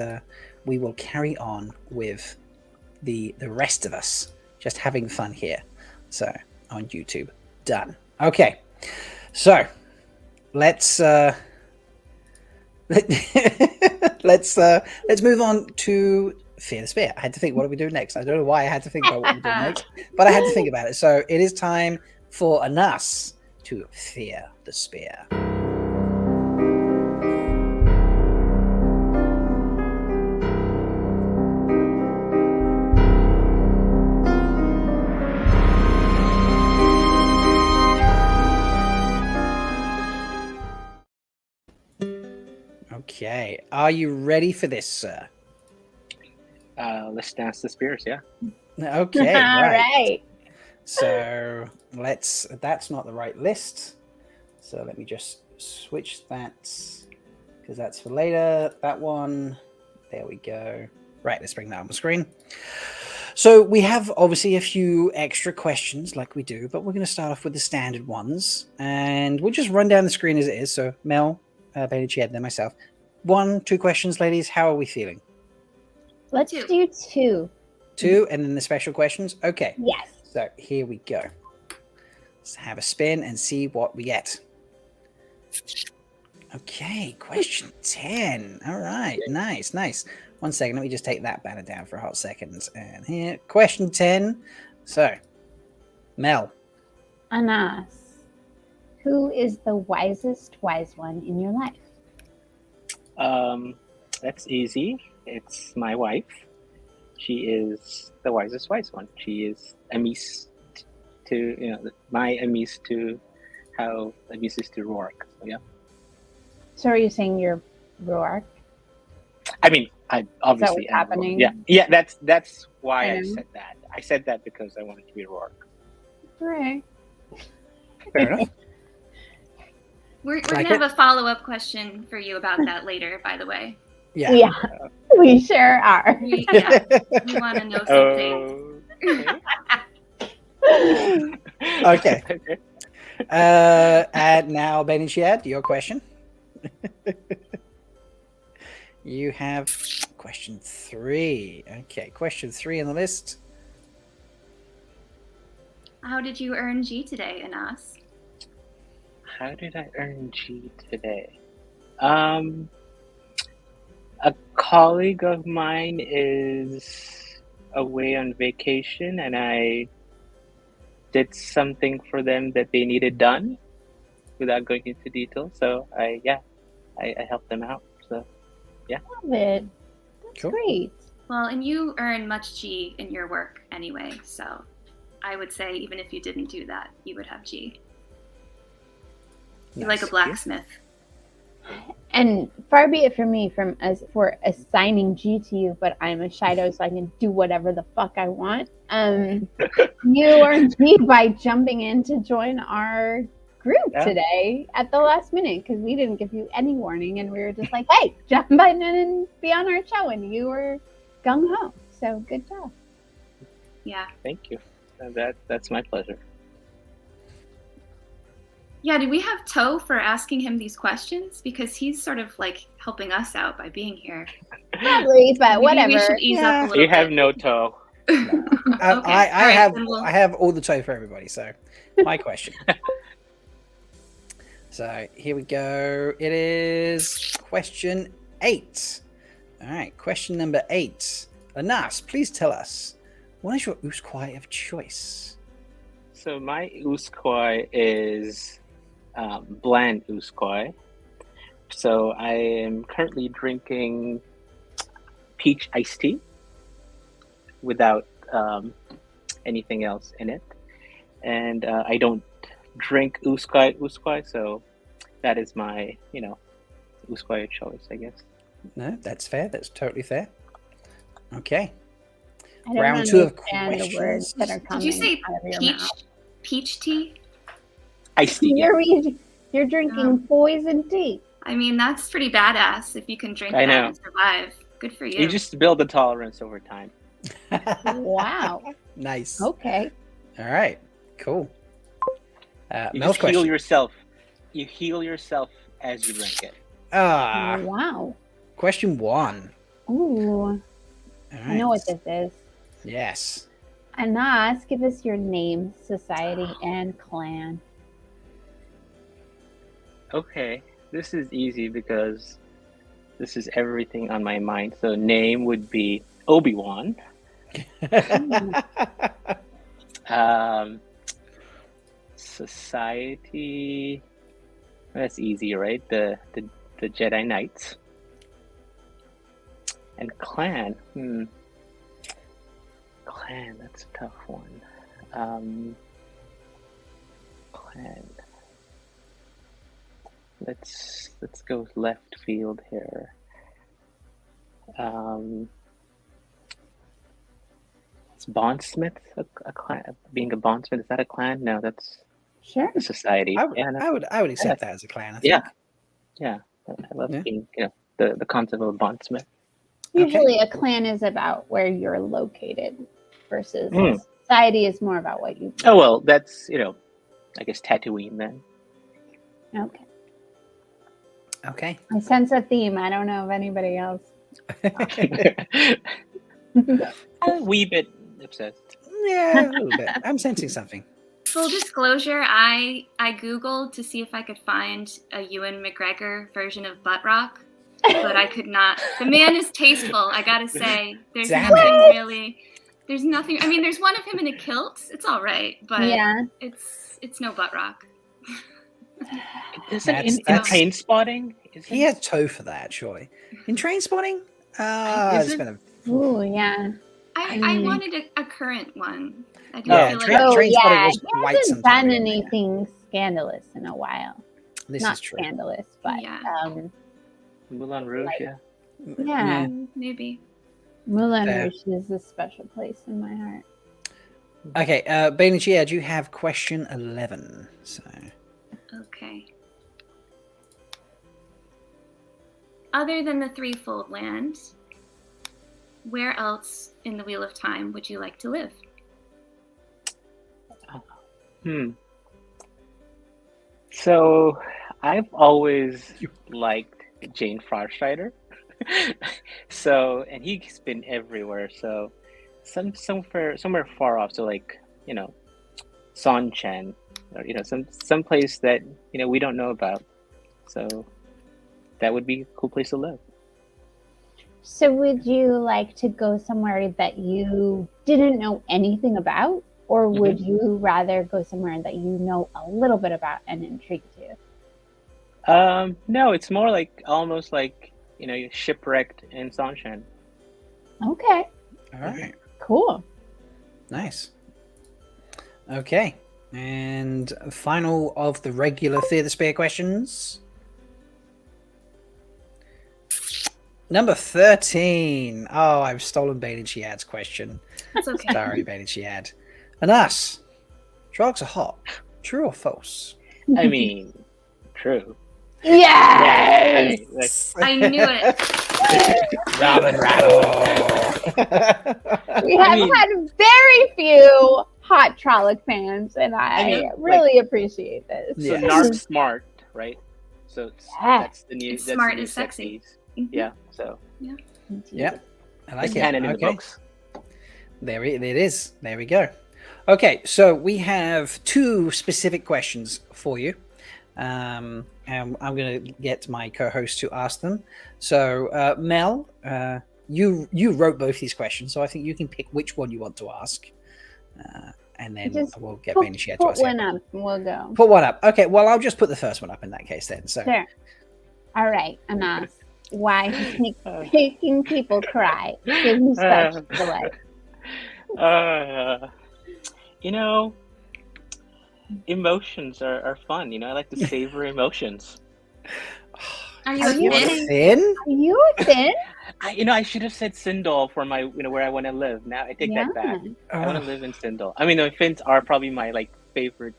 we will carry on with the rest of us just having fun here. So on YouTube, done. Okay, so let's let's move on to Fear the Spear. I had to think, what do we do next? I don't know why I had to think about what we do next, but I had to think about it. So it is time for Anas to fear the spear. Okay, are you ready for this, sir? Let's dance the spears, yeah. Okay, All right. right. So that's not the right list. So let me just switch that, because that's for later. That one, there we go. Right, let's bring that on the screen. So we have obviously a few extra questions like we do, but we're going to start off with the standard ones, and we'll just run down the screen as it is. So Mel, Bain&Chiad, then myself. 1, 2 questions, ladies. How are we feeling? Let's do 2. 2, and then the special questions. Okay. Yes. So here we go. Let's have a spin and see what we get. Okay, question 10. All right, nice. 1 second, let me just take that banner down for a hot second. And here, question 10. So, Mel. Anas, who is the wisest wise one in your life? That's easy. It's my wife. She is the wisest wise one. She is Amis to, my Amis to how Amis is to Rourke. So, yeah. So are you saying you're Rourke? I mean, I obviously what's happening? Yeah. That's why I said that. I said that because I wanted to be Rourke. Right. Fair enough. We're going to have a follow-up question for you about that later, by the way. Yeah. We sure are. We want to know some things. Okay. And now, Bain&Chiad, your question. you have question 3. Okay, question 3 on the list. How did you earn G today, Anas? How did I earn G today? A colleague of mine is away on vacation, and I did something for them that they needed done without going into detail. So I helped them out. So Love it. That's Cool. great. Well, and you earn much G in your work anyway, so I would say even if you didn't do that, you would have G. You're like a Nice. blacksmith. And far be it from me for assigning G to you, but I'm a Shido, so I can do whatever the fuck I want. You earned G by jumping in to join our group today at the last minute because we didn't give you any warning, and we were just like, "Hey, jump in and be on our show," and you were gung ho. So good job. Yeah. thank you. That's my pleasure. Yeah, do we have Toe for asking him these questions? Because he's sort of like helping us out by being here. Probably, but Maybe whatever. we should ease up a little You have bit. no toe. Okay, I all right, have then we'll- I have all the toe for everybody. So, my question. So here we go. It is question 8. All right, question number 8. Anas, please tell us, what is your Usquai of choice? So my Usquai is bland Usquai. So I am currently drinking peach iced tea without anything else in it. And I don't drink Usquai, so that is my, Usquai of choice, I guess. No, that's fair. That's totally fair. Okay. I don't Round 2 of understand the words that are questions. coming Did you say out of your peach? mouth. Peach tea? Iced tea, yeah. You're drinking Oh. poison tea. I mean, that's pretty badass if you can drink I that know. and survive. Good for you. You just build a tolerance over time. Wow. Nice. Okay. All right. Cool. You Mel's just heal question. yourself. You heal yourself as you drink it. Wow. Question 1. Ooh. All I right. know what this is. Yes. Anas, give us your name, society, and clan. Okay, this is easy because this is everything on my mind. So name would be Obi-Wan. Society, that's easy, right? The Jedi Knights. And clan, clan, that's a tough one. Clan. Let's go left field here. Is Bondsmith a clan? Being a bondsmith, is that a clan? No, that's Sure. a society. I would accept that as a clan. I think. Yeah. I love Yeah. being, the concept of a bondsmith. Usually a clan is about where you're located versus Mm. society is more about what you do. Oh well, that's I guess Tatooine then. Okay. Okay. I sense a theme. I don't know of anybody else. A wee bit obsessed. Yeah, a little bit. I'm sensing something. Full disclosure, I Googled to see if I could find a Ewan McGregor version of Butt Rock, but I could not. The man is tasteful, I gotta say. There's Damn nothing really. There's nothing. I mean, there's one of him in a kilt. It's all right, but Yeah. it's no Butt Rock. Isn't That's- in that's- Train Spotting? He has toe for that, surely. In Train Spotting? It's Is it? been a Ooh, yeah. I Mm. wanted a current one. I didn't Yeah, feel like Oh, Trainspotting yeah. was He quite some hasn't time done ago now. anything scandalous in a while. This Not is true. scandalous, but Yeah. Moulin Rouge, yeah. yeah. maybe. Moulin Fair. Rouge is a special place in my heart. Okay, Bain&Chiad, you have question 11. So Okay. Other than the threefold land, where else in the Wheel of Time would you like to live? So I've always liked Jane Farsighter. So, and he's been everywhere. So, somewhere far off. So, like, Sonchan, or some place that we don't know about. So, that would be a cool place to live. So would you like to go somewhere that you didn't know anything about, or would you rather go somewhere that you know a little bit about and intrigued you? No, it's more like almost like you're shipwrecked in Sonchan. Okay. All right. Cool. Nice. Okay. And final of the regular Theatre Spear questions. Number 13. Oh, I've stolen Bain&Chiad's question. That's okay. Sorry, Bain&Chiad. Anas, drugs are hot. True or false? I mean, true. Yes! I knew it. Robin Rattle. We have had very few hot Trolloc fans, and I really appreciate this. So Narc smart, right? So that's the new. It's that's smart the new is sexy. Yeah. So. Yeah. I like it's it. canon in the books. There it is. There we go. Okay, so we have 2 specific questions for you. And I'm going to get my co-host to ask them. So, Mel, you wrote both these questions, so I think you can pick which one you want to ask. And then we'll get Bain&Chiad to ask. Put one up and we'll go. Put one up. Okay, well, I'll just put the first one up in that case then. So. Sure. All right, Anas. Why making people cry gives me such delight. Emotions are fun. I like to savor emotions. Are you thin? Are you a thin? I should have said Sindal for my, where I want to live. Now I take that back. I want to live in Sindal. I mean, the Finns are probably my favorite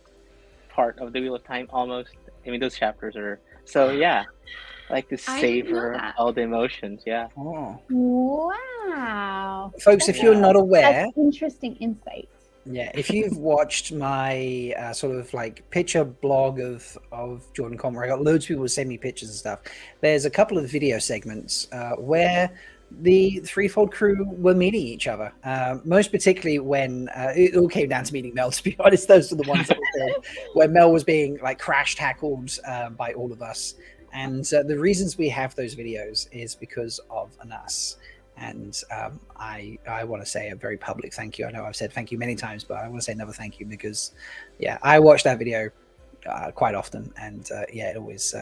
part of the Wheel of Time. Almost. I mean, those chapters are so. Yeah, I like to savor all the emotions. Yeah. Oh. Wow. Folks, if you're not aware, that's interesting insight. Yeah, if you've watched my sort of picture blog of Jordan Conroy, I got loads of people who send me pictures and stuff. There's a couple of video segments where the Threefold crew were meeting each other. Most particularly when it all came down to meeting Mel, to be honest. Those are the ones that were filmed, where Mel was being crash tackled by all of us. And the reasons we have those videos is because of Anas. And I want to say a very public thank you. I know I've said thank you many times, but I want to say another thank you because, I watch that video quite often, and it always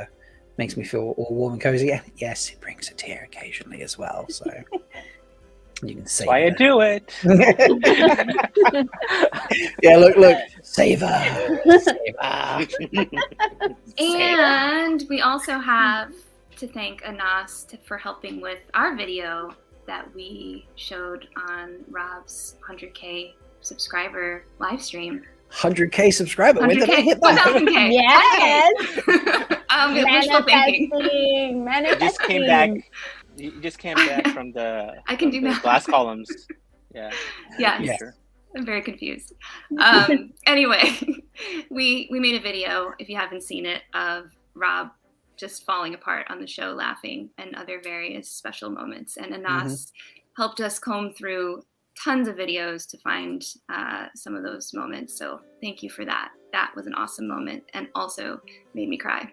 makes me feel all warm and cozy. And yes, it brings a tear occasionally as well. So you can say why I do it. Yeah, look, savor. And we also have to thank Anas for helping with our video that we showed on Rob's 100K subscriber live stream. 100K subscriber. 100K, when did I hit that? 1,000K. Yes. Wishful thinking. You just came back from the I can do the that. glass columns. Yeah. Yes. Sure. I'm very confused. Anyway, we made a video, if you haven't seen it, of Rob just falling apart on the show laughing and other various special moments. And Anas helped us comb through tons of videos to find some of those moments. So thank you for that. That was an awesome moment and also made me cry.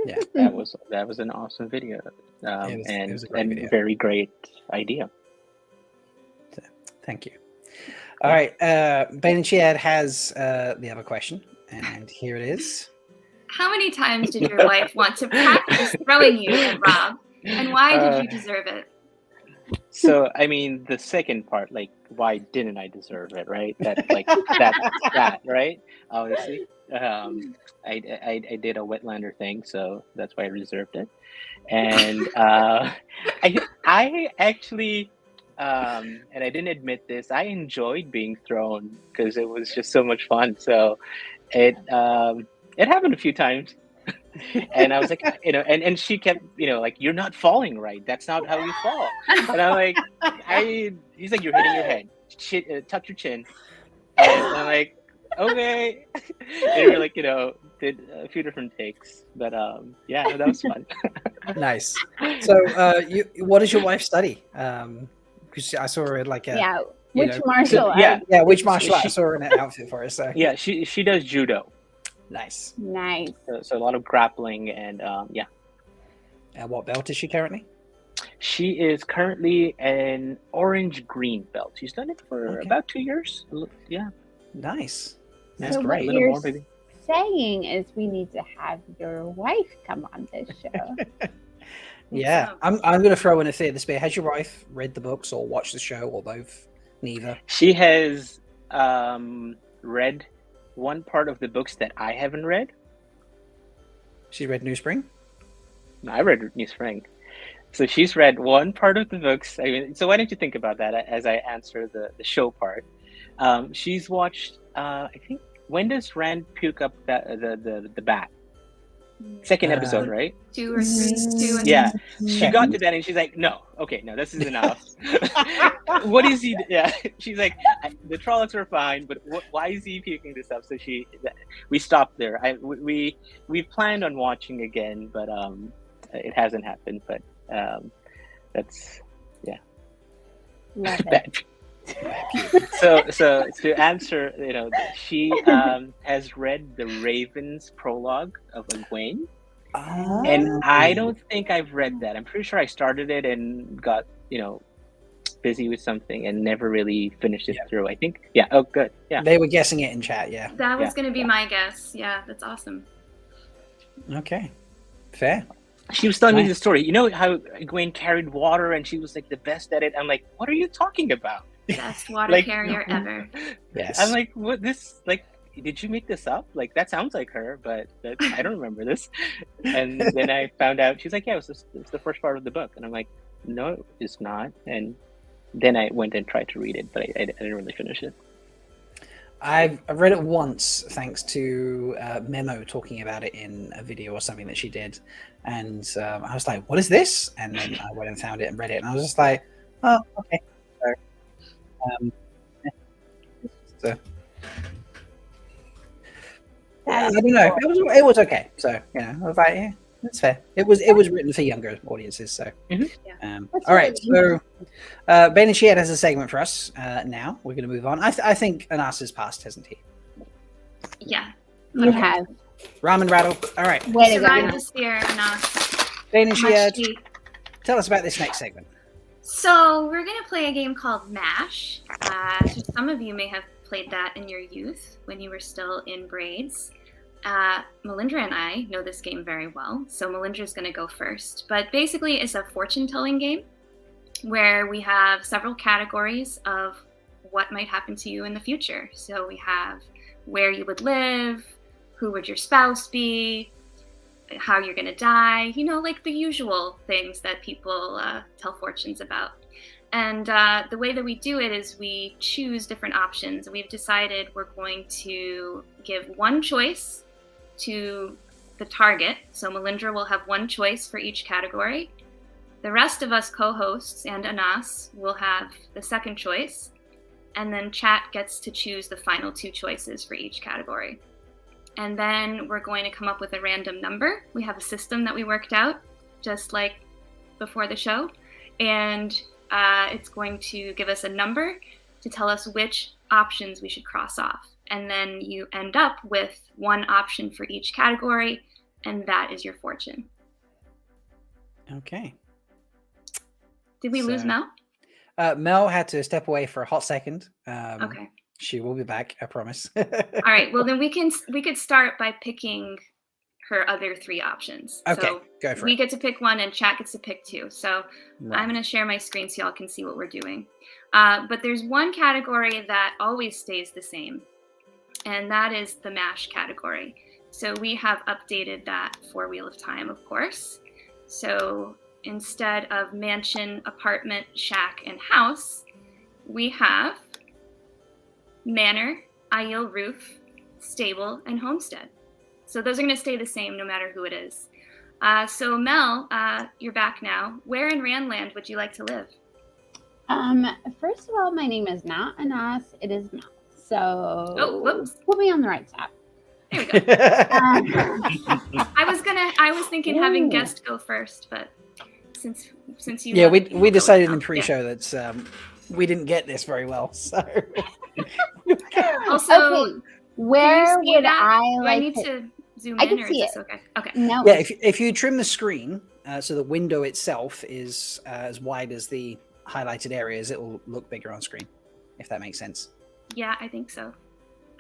Yeah, that was an awesome video. It was a great video. Very great idea. So, thank you. All right, Bain&Chiad has the other question, and here it is. How many times did your wife want to practice throwing you at Rob, and why did you deserve it? So, I mean, the second part, why didn't I deserve it, right? That, that, right? Obviously, I did a Wetlander thing, so that's why I deserved it. And I actually, and I didn't admit this, I enjoyed being thrown because it was just so much fun. So, it happened a few times. And I was like, and she kept, you're not falling right. That's not how you fall. And I'm like, he's like, you're hitting your head. Tuck your chin. And I'm like, okay. And we were like, did a few different takes, but yeah, that was fun. Nice. So, what does your wife study? Because I saw her in like a which martial art? Yeah, which martial art? I saw her in an outfit for her. So yeah, she does judo. Nice. So a lot of grappling and yeah. And what belt is she currently? She is currently an orange-green belt. She's done it for about 2 years. Yeah. Nice. That's great. What you're saying is we need to have your wife come on this show. Yeah, I'm going to throw in a theory. Spear. Has your wife read the books or watched the show or both? Neither. She has read one part of the books that I haven't read. She read New Spring? No, I read New Spring. So she's read one part of the books. I mean, so why don't you think about that as I answer the show part? She's watched, I think, when does Rand puke up the bat? Second episode, right? 2 or 3. 2 and yeah. She got to that and she's like, no, this is enough. What is he? Yeah. She's like, the Trollocs are fine, but why is he puking this up? So we stopped there. We planned on watching again, but it hasn't happened. But that's bad. So to answer, she has read the Raven's prologue of Egwene, and I don't think I've read that. I'm pretty sure I started it and got busy with something and never really finished it through. I think oh good, they were guessing it in chat. That was going to be my guess. That's awesome. Okay, fair. She was telling me the story. You know how Egwene carried water and she was like the best at it. I'm like, what are you talking about? Best water carrier ever. Yes. I'm like, what this? Like, did you make this up? Like, that sounds like her, but I don't remember this. And then I found out she's like, yeah, it was the first part of the book. And I'm like, no, it's not. And then I went and tried to read it, but I didn't really finish it. I've read it once, thanks to Memo talking about it in a video or something that she did, and I was like, "What is this?" And then I went and found it and read it, and I was just like, "Oh, okay." So, I don't know. It was okay. So I was like, yeah, that's fair. It was written for younger audiences. So, all right. So, Bain&Chiad has a segment for us. Now we're going to move on. I think Anas has passed, hasn't he? Yeah, you have. Ramen rattle. All right. Survived the spear, Anas. Bain&Chiad, tell us about this next segment. So we're going to play a game called MASH. Some of you may have played that in your youth when you were still in braids. Melindhra and I know this game very well, so Melindra's going to go first. But basically, it's a fortune-telling game where we have several categories of what might happen to you in the future. So we have where you would live, who would your spouse be, how you're going to die, like the usual things that people tell fortunes about. And the way that we do it is we choose different options. We've decided we're going to give one choice to the target. So Melindhra will have one choice for each category. The rest of us co-hosts and Anas will have the second choice. And then chat gets to choose the final 2 choices for each category. And then we're going to come up with a random number. We have a system that we worked out, just like before the show. And it's going to give us a number to tell us which options we should cross off. And then you end up with one option for each category, and that is your fortune. Okay. Did we lose Mel? Mel had to step away for a hot second. Okay. She will be back, I promise. All right. Well, then we could start by picking her other 3 options. Okay, so go for it. We get to pick one, and chat gets to pick 2. So Right. I'm going to share my screen so y'all can see what we're doing. But there's one category that always stays the same, and that is the MASH category. So we have updated that for Wheel of Time, of course. So instead of mansion, apartment, shack, and house, we have manor, Aiel roof, stable, and homestead. So those are going to stay the same no matter who it is. So Mel, you're back now. Where in Randland would you like to live? First of all, my name is not Anas, it is Mel. So whoops. put me on the right tab. There we go. I was thinking having Ooh. guest go first, but since you Yeah, have it, we we'll go decided with in Mel. pre-show that we didn't get this very well, so Yeah. Also, Okay, where can you see would that? I Do like I need to? to zoom I in, can or is see this it. okay? Okay. No. yeah. If you trim the screen so the window itself is as wide as the highlighted areas, it will look bigger on screen. If that makes sense. Yeah, I think so.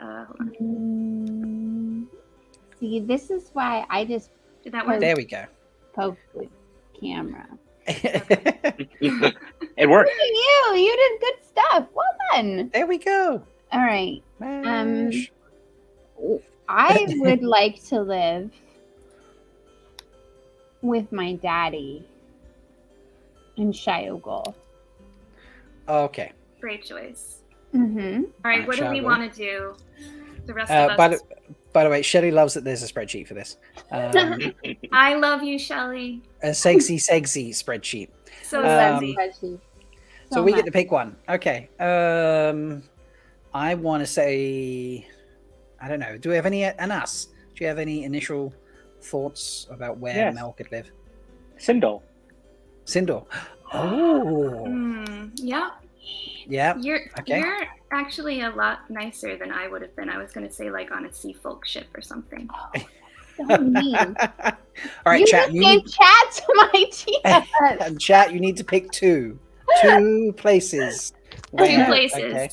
Hold on. See, this is why I just Did that work? There we go. poke with camera. It worked. Look at you! You did good stuff. Well done. There we go. All right. Mash. I would like to live with my daddy in Shiogol. Okay. Great choice. Mm-hmm. All right, what do we Shiogol. want to do? The rest of us. By the way, Shelly loves that there's a spreadsheet for this. I love you, Shelly. A sexy spreadsheet. So Um, sexy. So we get to pick one. Okay. I want to say, I don't know. Do we have any, Anas? Do you have any initial thoughts about where Yes. Mel could live? Sindel. Sindor. Oh, Yeah. yeah. You're Okay. actually a lot nicer than I would have been. I was gonna say like on a sea folk ship or something. So mean. All right, You chat. just You gave need, chat to my team. and chat. You need to pick two places. Two Where- places. Okay.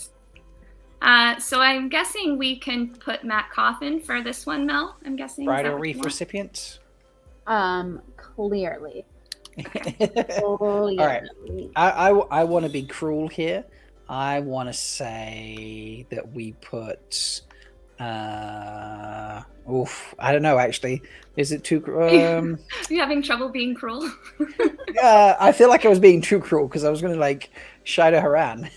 So I'm guessing we can put Matt Coffin for this one, Mel. I'm guessing. Is that Bridal what you Reef want? recipient. Clearly. All right. I want to be cruel here. I want to say that we put. I don't know. Actually, is it too? Are you having trouble being cruel? I feel like I was being too cruel because I was going to like Shida Haran.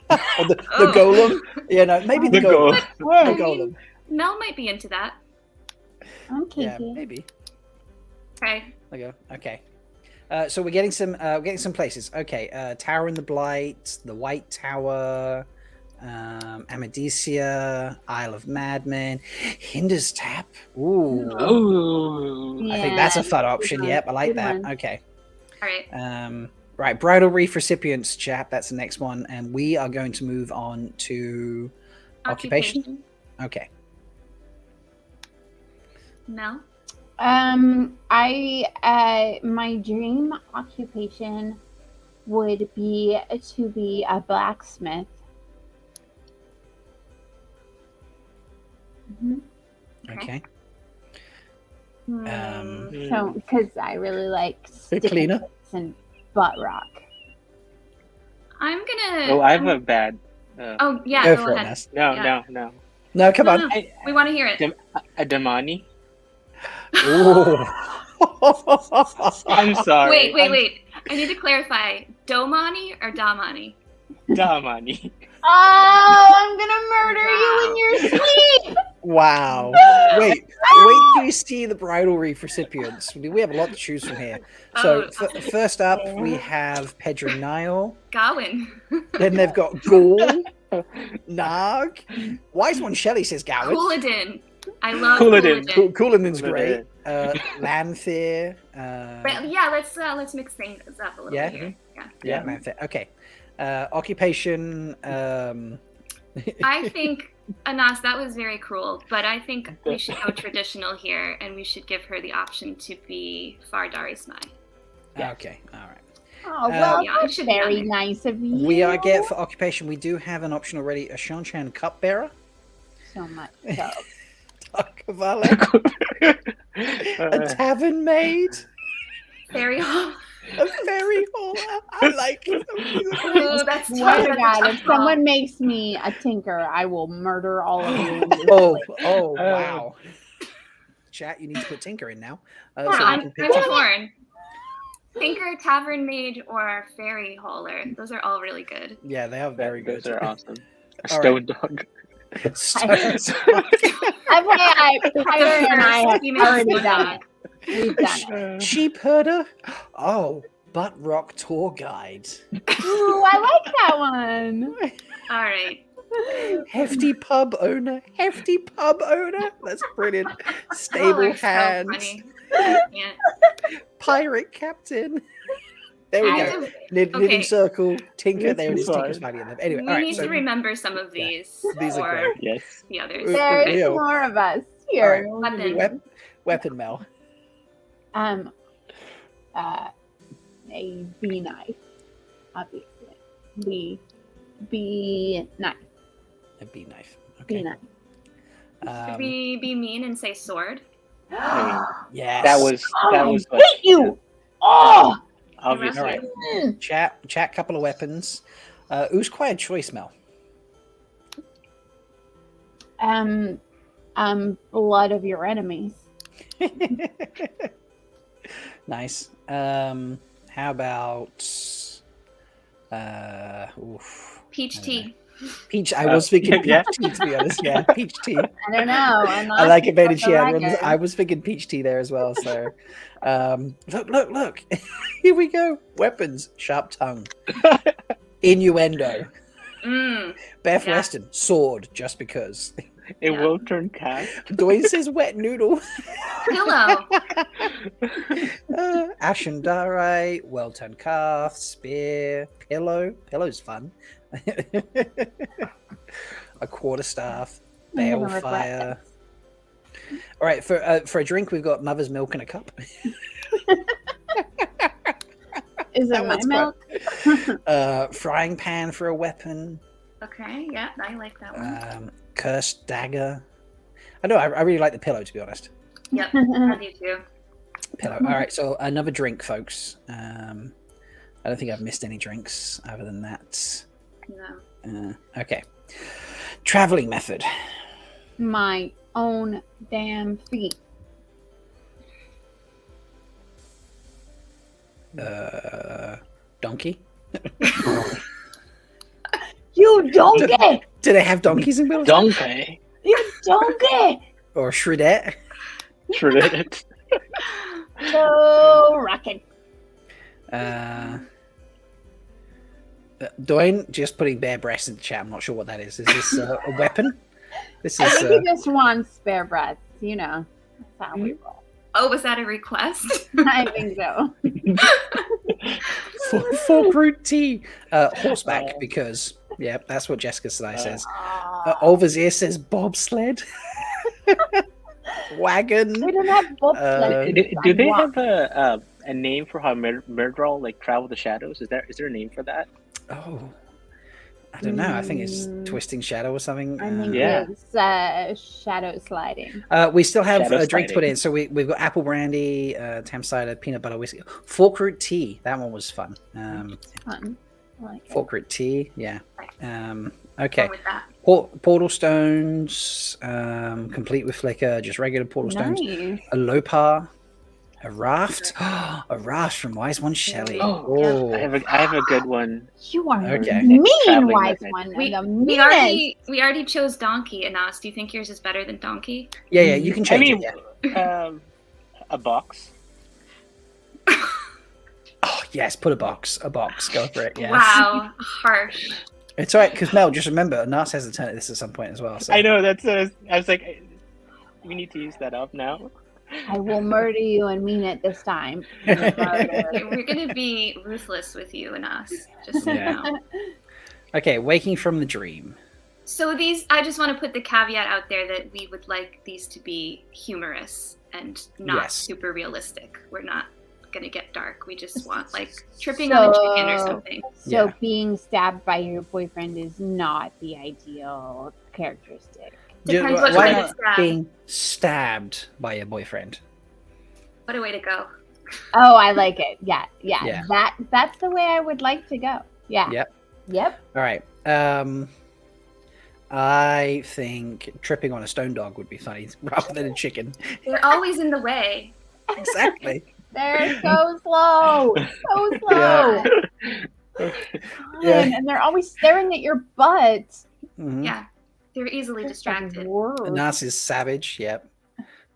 Or the golem. Yeah, no, maybe the golem. The golem. Mel might be into that. Okay. Yeah, maybe. Okay. There you go. Okay. So we're getting some places. Okay. Tower in the Blight, the White Tower, Amadisia, Isle of Madmen, Hinder's Tap. Ooh. Oh. I think that's a fun option. one. Yep, I like Good that. one. Okay. All right. Right, Bridal Reef recipients, chat. That's the next one, and we are going to move on to occupation. Okay. Mel. My dream occupation would be to be a blacksmith. Mhm. Okay. So, because I really like The cleaner? sticks and butt rock. I'm gonna. Oh, I have a bad. Oh yeah, Go go for it, ahead. Ness. No. No, come No, on. no, we want to hear it. A Damani. Ooh. I'm sorry. Wait. I need to clarify. Domani or Damani? Damani. Oh, I'm gonna murder you in your sleep. Wow. Wait till you see the Bridal Reef recipients. We have a lot to choose from here. So first up, we have Pedro Nile. Gawain. Then they've got Gaul, Narg. Wise One Shelly says Gawain. Couladin. I love Couladin. Couladin. Couladin's great. Lanthir. Yeah, let's mix things up a little Yeah? bit here. Yeah, Lanthir. Okay. Occupation. I think, Anas, that was very cruel, but I think we should go traditional here, and we should give her the option to be Fardari Smai. Okay, all right. Oh, well, yeah, it that's should be very on there. nice of you. We are get for occupation. We do have an option already. A Shanshan cupbearer. so much. So. A tavern maid. Very hard. A fairy hall. I like it. Ooh, that's tough. Swear to That's a God, tough if call. someone makes me a tinker, I will murder all of you. Oh, wow. Chat, you need to put Tinker in now. So we I'm can pick torn. Tinker, Tavern Mage, or Fairy Hauler. Those are all really good. Yeah, they are very good. Those are awesome. A All stone dog. Stones. FYI, Tyler and I have Female already stone done dog. it. We've done it. Sheep herder. Oh, Butt Rock tour guide. Ooh, I like that one. All right. Hefty pub owner. That's brilliant. Stable Y'all are so hands. funny. I can't. Pirate captain. There we go. Knitting Okay. circle. Tinker. There it This is. is Tinker's fine. fighting them. Anyway, We all right. need So to remember some of these These are for great. Yes. the others. There's Yeah. more of us here. Weapon. Weapon Mel. A B knife, obviously. B knife. A B knife. B Okay. knife. Should we be mean and say sword? Yes. That was I what hate you. Oh. obviously. All right. Chat. Couple of weapons. Who's quite a choice, Mel? Blood of your enemies. Nice. How about Peach tea. peach? I was thinking yeah. peach tea, to be honest. Yeah, peach tea. I don't know. I like it, Maidens. Pt3. I was thinking peach tea there as well. So, look. Here we go. Weapons, sharp tongue, innuendo. Beth Yeah. Weston, sword, just because. It Yeah. will turn cat. Doyle says wet noodle. Pillow. Ashen Darite, well turned calf, spear, pillow. Pillow's fun. A quarterstaff, I'm gonna balefire. All right, for a drink, we've got mother's milk in a cup. Is That it my one's milk? Frying pan for a weapon. Okay, yeah, I like that one. Cursed dagger. I know. I really like the pillow, to be honest. Yep, I do too. Pillow. All right, so another drink, folks. I don't think I've missed any drinks other than that. No. Okay. Traveling method. My own damn feet. Donkey. You donkey! Do they have donkeys in Wales? Donkey. You donkey! Or shredette? Shredded. So rocking. Doyne just putting bare breasts in the chat. I'm not sure what that is. Is this a weapon? This I is. think he just wants spare breaths. You know, that's how we roll. Oh, was that a request? I think so. Fork root tea. Horseback, because yeah, that's what Jessica Sly says. Overseer says bobsled. Wagon. We don't have bobsled. Do they have a name for how Melindhra like travel the shadows? Is there a name for that? Oh, I don't know. I think it's twisting shadow or something. I think Yeah. it's shadow sliding. We still have Shadow a drink to put sliding. in. So we've got apple brandy, tam cider, peanut butter whiskey, fork root tea. That one was fun. Fun. I like it. Fork root tea. Yeah. Right. Okay. Go with that. Portal stones, complete with flicker, just regular portal stones. Nice. A lopar, a raft, a raft from Wise One Shelly. Oh, I have a good one. You are Okay. mean, Traveling wise method. one. We the meanest. we already chose donkey, Anas. Do you think yours is better than donkey? Yeah, you can I change mean, it. Yeah. A box. Oh yes, put a box. Go for it. Yes. Wow, harsh. It's all right because Mel, just remember, Nas has a turn at this at some point as well. So. I know that's. I was like, we need to use that up now. I will murder you and mean it this time. Okay, we're gonna be ruthless with you and us. Just so Yeah. you know. Okay, waking from the dream. So these, I just want to put the caveat out there that we would like these to be humorous and not Yes. super realistic. We're not gonna get dark. We just want like tripping on a chicken or something. So Yeah. being stabbed by your boyfriend is not the ideal characteristic. Depends Ju- what why kind of not stab. being stabbed by your boyfriend? What a way to go. Oh, I like it. Yeah. Yeah. That's the way I would like to go. Yeah. Yep. All right. I think tripping on a stone dog would be funny rather than a chicken. They're always in the way. Exactly. They're so slow. So slow. Yeah. God, and they're always staring at your butt. Mhm. Yeah, they're easily distracted. Nas is savage. Yep.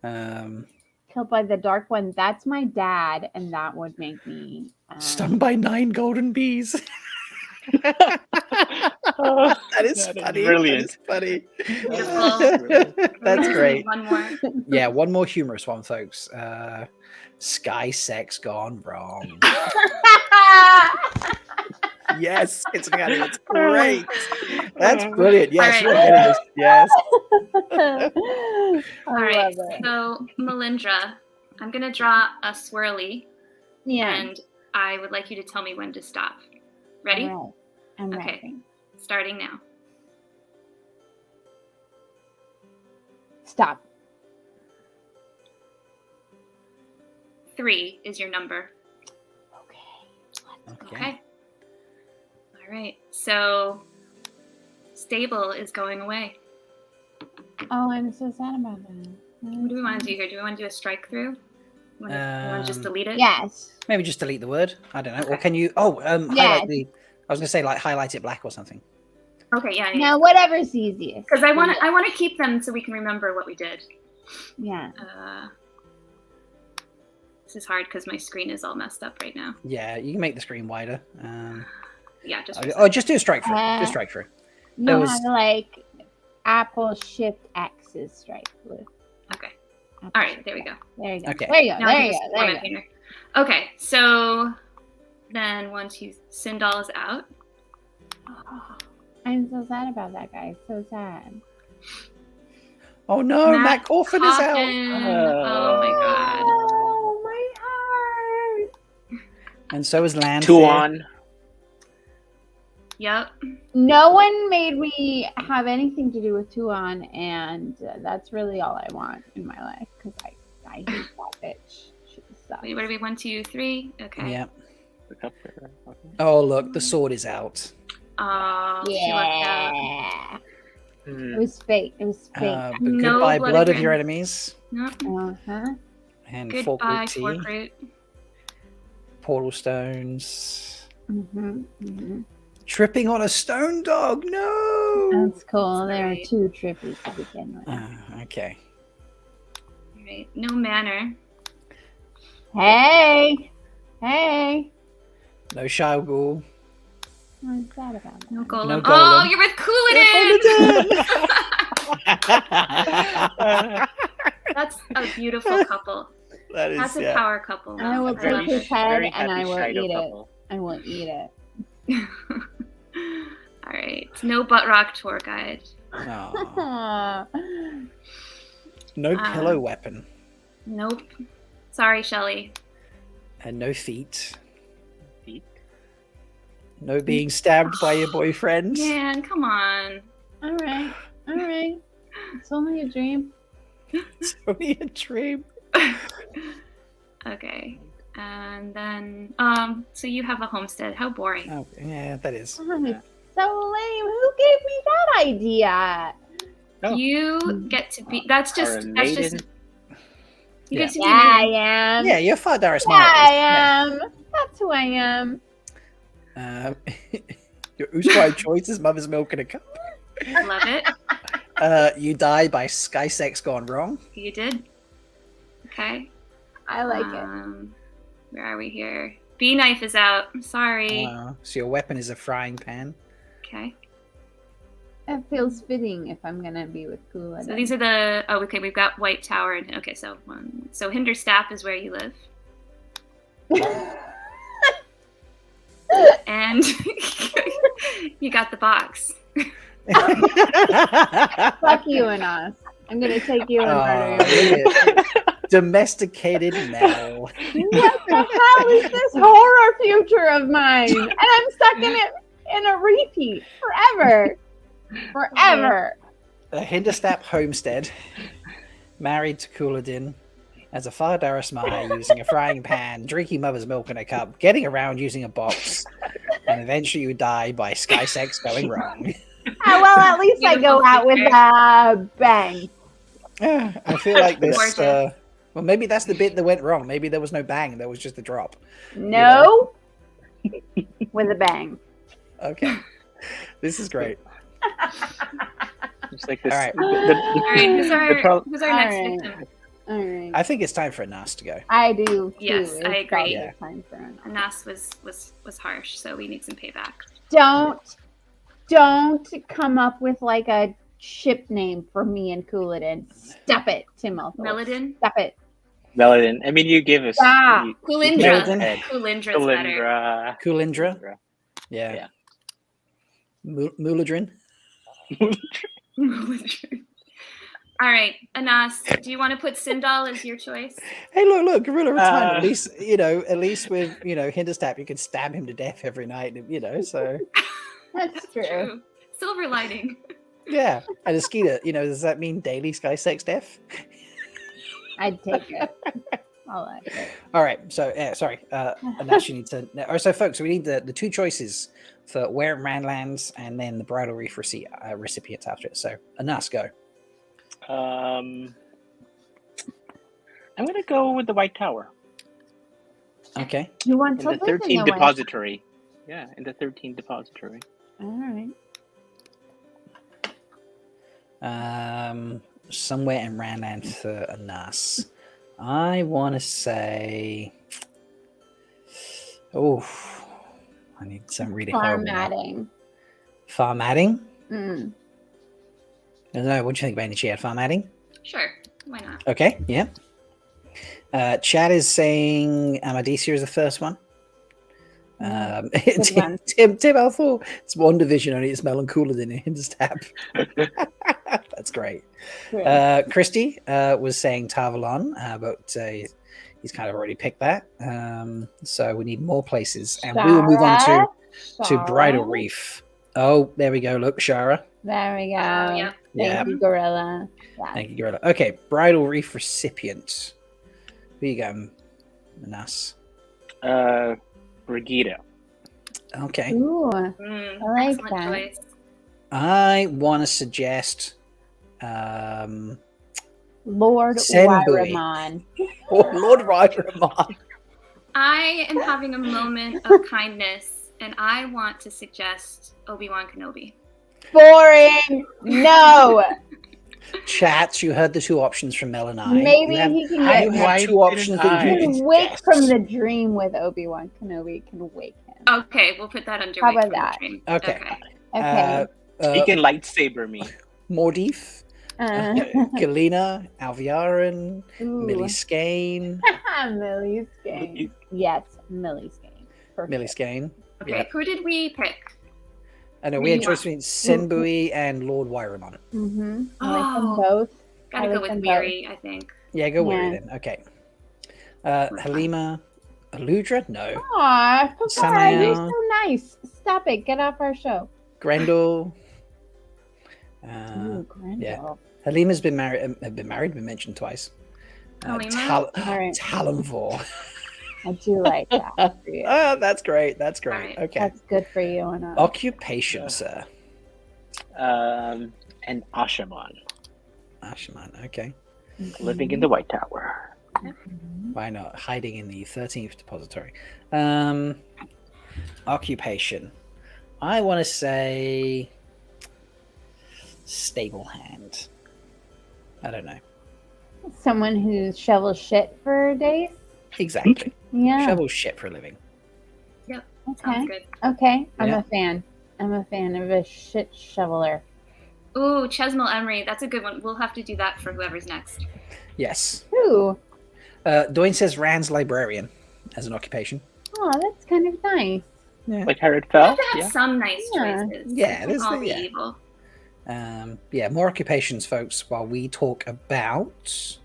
Killed by the dark one. That's my dad, and that would make me Stung by 9 golden bees. That is That is funny. brilliant. That is funny. Beautiful. That's great. One more. Yeah, one more humorous one, folks. Sky sex gone wrong. Yes, it's It's great. That's brilliant. Yes, All you're right. getting this. Yes. All right. So, Melindhra, I'm going to draw a swirly, Yeah. and I would like you to tell me when to stop. Ready? All right. I'm Okay. ready. Starting now. Stop. 3 is your number. Okay. Okay. All right. So, stable is going away. Oh, I'm so sad about that. What do we want to do here? Do we want to do a strike through? You want to just delete it? Yes. Maybe just delete the word. I don't know. Or Okay. can you? Oh, Yeah. highlight the. I was gonna say like highlight it black or something. Okay. Yeah. Now, whatever's easiest. Because I want to keep them so we can remember what we did. Yeah. This is hard because my screen is all messed up right now. Yeah, you can make the screen wider. Yeah, just Just do a strike through. Just strike through. You There know was- how to like Apple Shift X is strike through. okay. Apple All right, Shift there we go. X. There you go. Okay. There you go. Now I There can you just go. There format you go. painter. Okay, so then once you Sindal is out, Oh, I'm so sad about that, guys. So sad. Oh no, Matt Coffin is out. Oh my god. Oh, my heart. And so is Land. Tuan. Yep. No one made me have anything to do with Tuan, and that's really all I want in my life because I hate that bitch. She sucks. Wait, what are we? 1, 2, 3. Okay. Yeah. Oh look, the sword is out. Oh, she lucked out. Yeah. Hmm. It was fake. It was fake. But No goodbye, blood blood of again. your enemies. No. Uh-huh. And Goodbye, fork root fork tea, root. portal stones. Mm-hmm. Mm-hmm. Tripping on a stone dog. No. That's cool. There are Right. 2 trippies to begin with. Okay. All right. No manner. Hey! Hey! No Shao I'm sad about that. No golem. No Oh, golem. you're with Cooladin! That's a beautiful couple. That is That's a power couple. I will I love take his it. head and I will Shido eat it. couple. I will eat it. All right. No butt rock tour guide. Aw. No pillow weapon. Nope. Sorry, Shelly. And no feet. Feet? No being stabbed by your boyfriend. Man, come on. All right. All right. It's only a dream. It's only a dream. Okay. And then, so you have a homestead. How boring. Oh, yeah, that is. Oh, it's so lame. Who gave me that idea? Oh. You get to be. That's Or just. a That's just. maiden. You Yeah. get to be. Yeah, I maiden. am. Yeah, you're far Dara Yeah, smart. I am. That's who I am. Your Uspai choice is mother's milk in a cup. Love it. You die by sky sex gone wrong. You did. Okay. I like it. Where are we here? Bee knife is out. I'm sorry. So your weapon is a frying pan. Okay. It feels fitting if I'm gonna be with Kula. So these are the. Oh, okay. We've got White Tower. And okay. So So Hinderstaff is where you live, and you got the box. Fuck you and us. I'm gonna take you and Oh, murder you. look at domesticated Mel. What the hell is this horror future of mine? And I'm stuck in it in a repeat forever. Forever. A Hinderstap homestead, married to Cooladin, as a Far Darasmai using a frying pan, drinking mother's milk in a cup, getting around using a box, and eventually you die by sky sex going wrong. Well, at least I go out with a bang. Yeah, I feel like this. Gorgeous. Well, maybe that's the bit that went wrong. Maybe there was no bang. There was just a drop. No. With a bang. Okay, this is great. It's like this. All right. All right. Who's our All next right. victim? All right. I think it's time for Nas to go. I do too. Yes, It's I agree. probably Yeah. time for an- Anas was harsh, so we need some payback. Don't don't come up with like a ship name for me and Couladin. Stop it, Tim. Melindhra? Stop it. Melindhra. I mean, you give us. Ah, Coolindra. Melindhra. Coolindra's better. Coolindra. Yeah. Muladrin. All right, Anas, do you want to put Sindal as your choice? Hey, look, Gorilla Retirement. At least with Hinderstab, you can stab him to death every night. So that's true. Silver lining. Yeah, and a skeeter. Does that mean daily sky sex death? I'd take it. All right. So sorry, Anas, you need to. So folks, we need the two choices for Where and Randlands, and then the Bridal Reef recipients after it. So Anas, go. I'm gonna go with the White Tower. Okay. You want in the 13th depository? Yeah, in the 13th depository. All right. Somewhere in Randland for Anas. I want to say. Oh, I need some really Farmatting. Farmatting. I don't know. What do you think, Bain&Chiad? Farmatting? Sure. Why not? Okay. Yeah. Chad is saying Amadisia is the first one. Tim L4. It's one division only. It's Melancholia in Hinderstab. That's great. Christy was saying Tarvalon, but he's kind of already picked that. So we need more places, and we will move on to Bridal Reef. Oh, there we go. Look, Shara. There we go. Yeah. Thank you, Gorilla. Yeah. Thank you, Gorilla. Okay, Bridal Reef recipient. Who you go, Manas? Brigida. Okay. Ooh, I like that. Choice. I want to suggest Lord Senbui. Wyramon. Lord Wyramon. I am having a moment of kindness, and I want to suggest Obi-Wan Kenobi. Boring. No. Chats, you heard the two options from Mel and I. Maybe he can get two options that you can wake from the dream with Obi-Wan Kenobi. Can wake him. Okay, we'll put that under. How about that? Okay. He can lightsaber me. Mordif, Galena, Alviaran, Millie Skane. Millie Skane. Yes, Millie Skane. Millie Skane. Okay, yeah. Who did we pick? I know we had choice between Senbui and Lord Wyramon. Mm-hmm. I like them both. Gotta go with Miri, I think. Yeah, go with Miri then. Okay. Halima, Aludra? No. Aw, Papa, you're so nice. Stop it. Get off our show. Grendel. Grendel. Yeah. Halima's been been mentioned twice. Talonvor. I do like that. For you. That's great. That's great. Right. Okay. That's good for you. Occupation, sir. And Ashaman. Ashaman, okay. Living in the White Tower. Why not? Hiding in the 13th depository. Occupation. I want to say stable hand. I don't know. Someone who shovels shit for days? Exactly. Yeah. Shovel shit for a living. Yep. Okay. Sounds good. Okay. I'm a fan. I'm a fan of a shit shoveler. Ooh, Chesmal Emery. That's a good one. We'll have to do that for whoever's next. Yes. Who? Doyne says Rand's librarian as an occupation. Oh, that's kind of nice. Yeah. Like Herod Fell? We have some nice choices. Yeah, there's all evil. More occupations, folks, while we talk about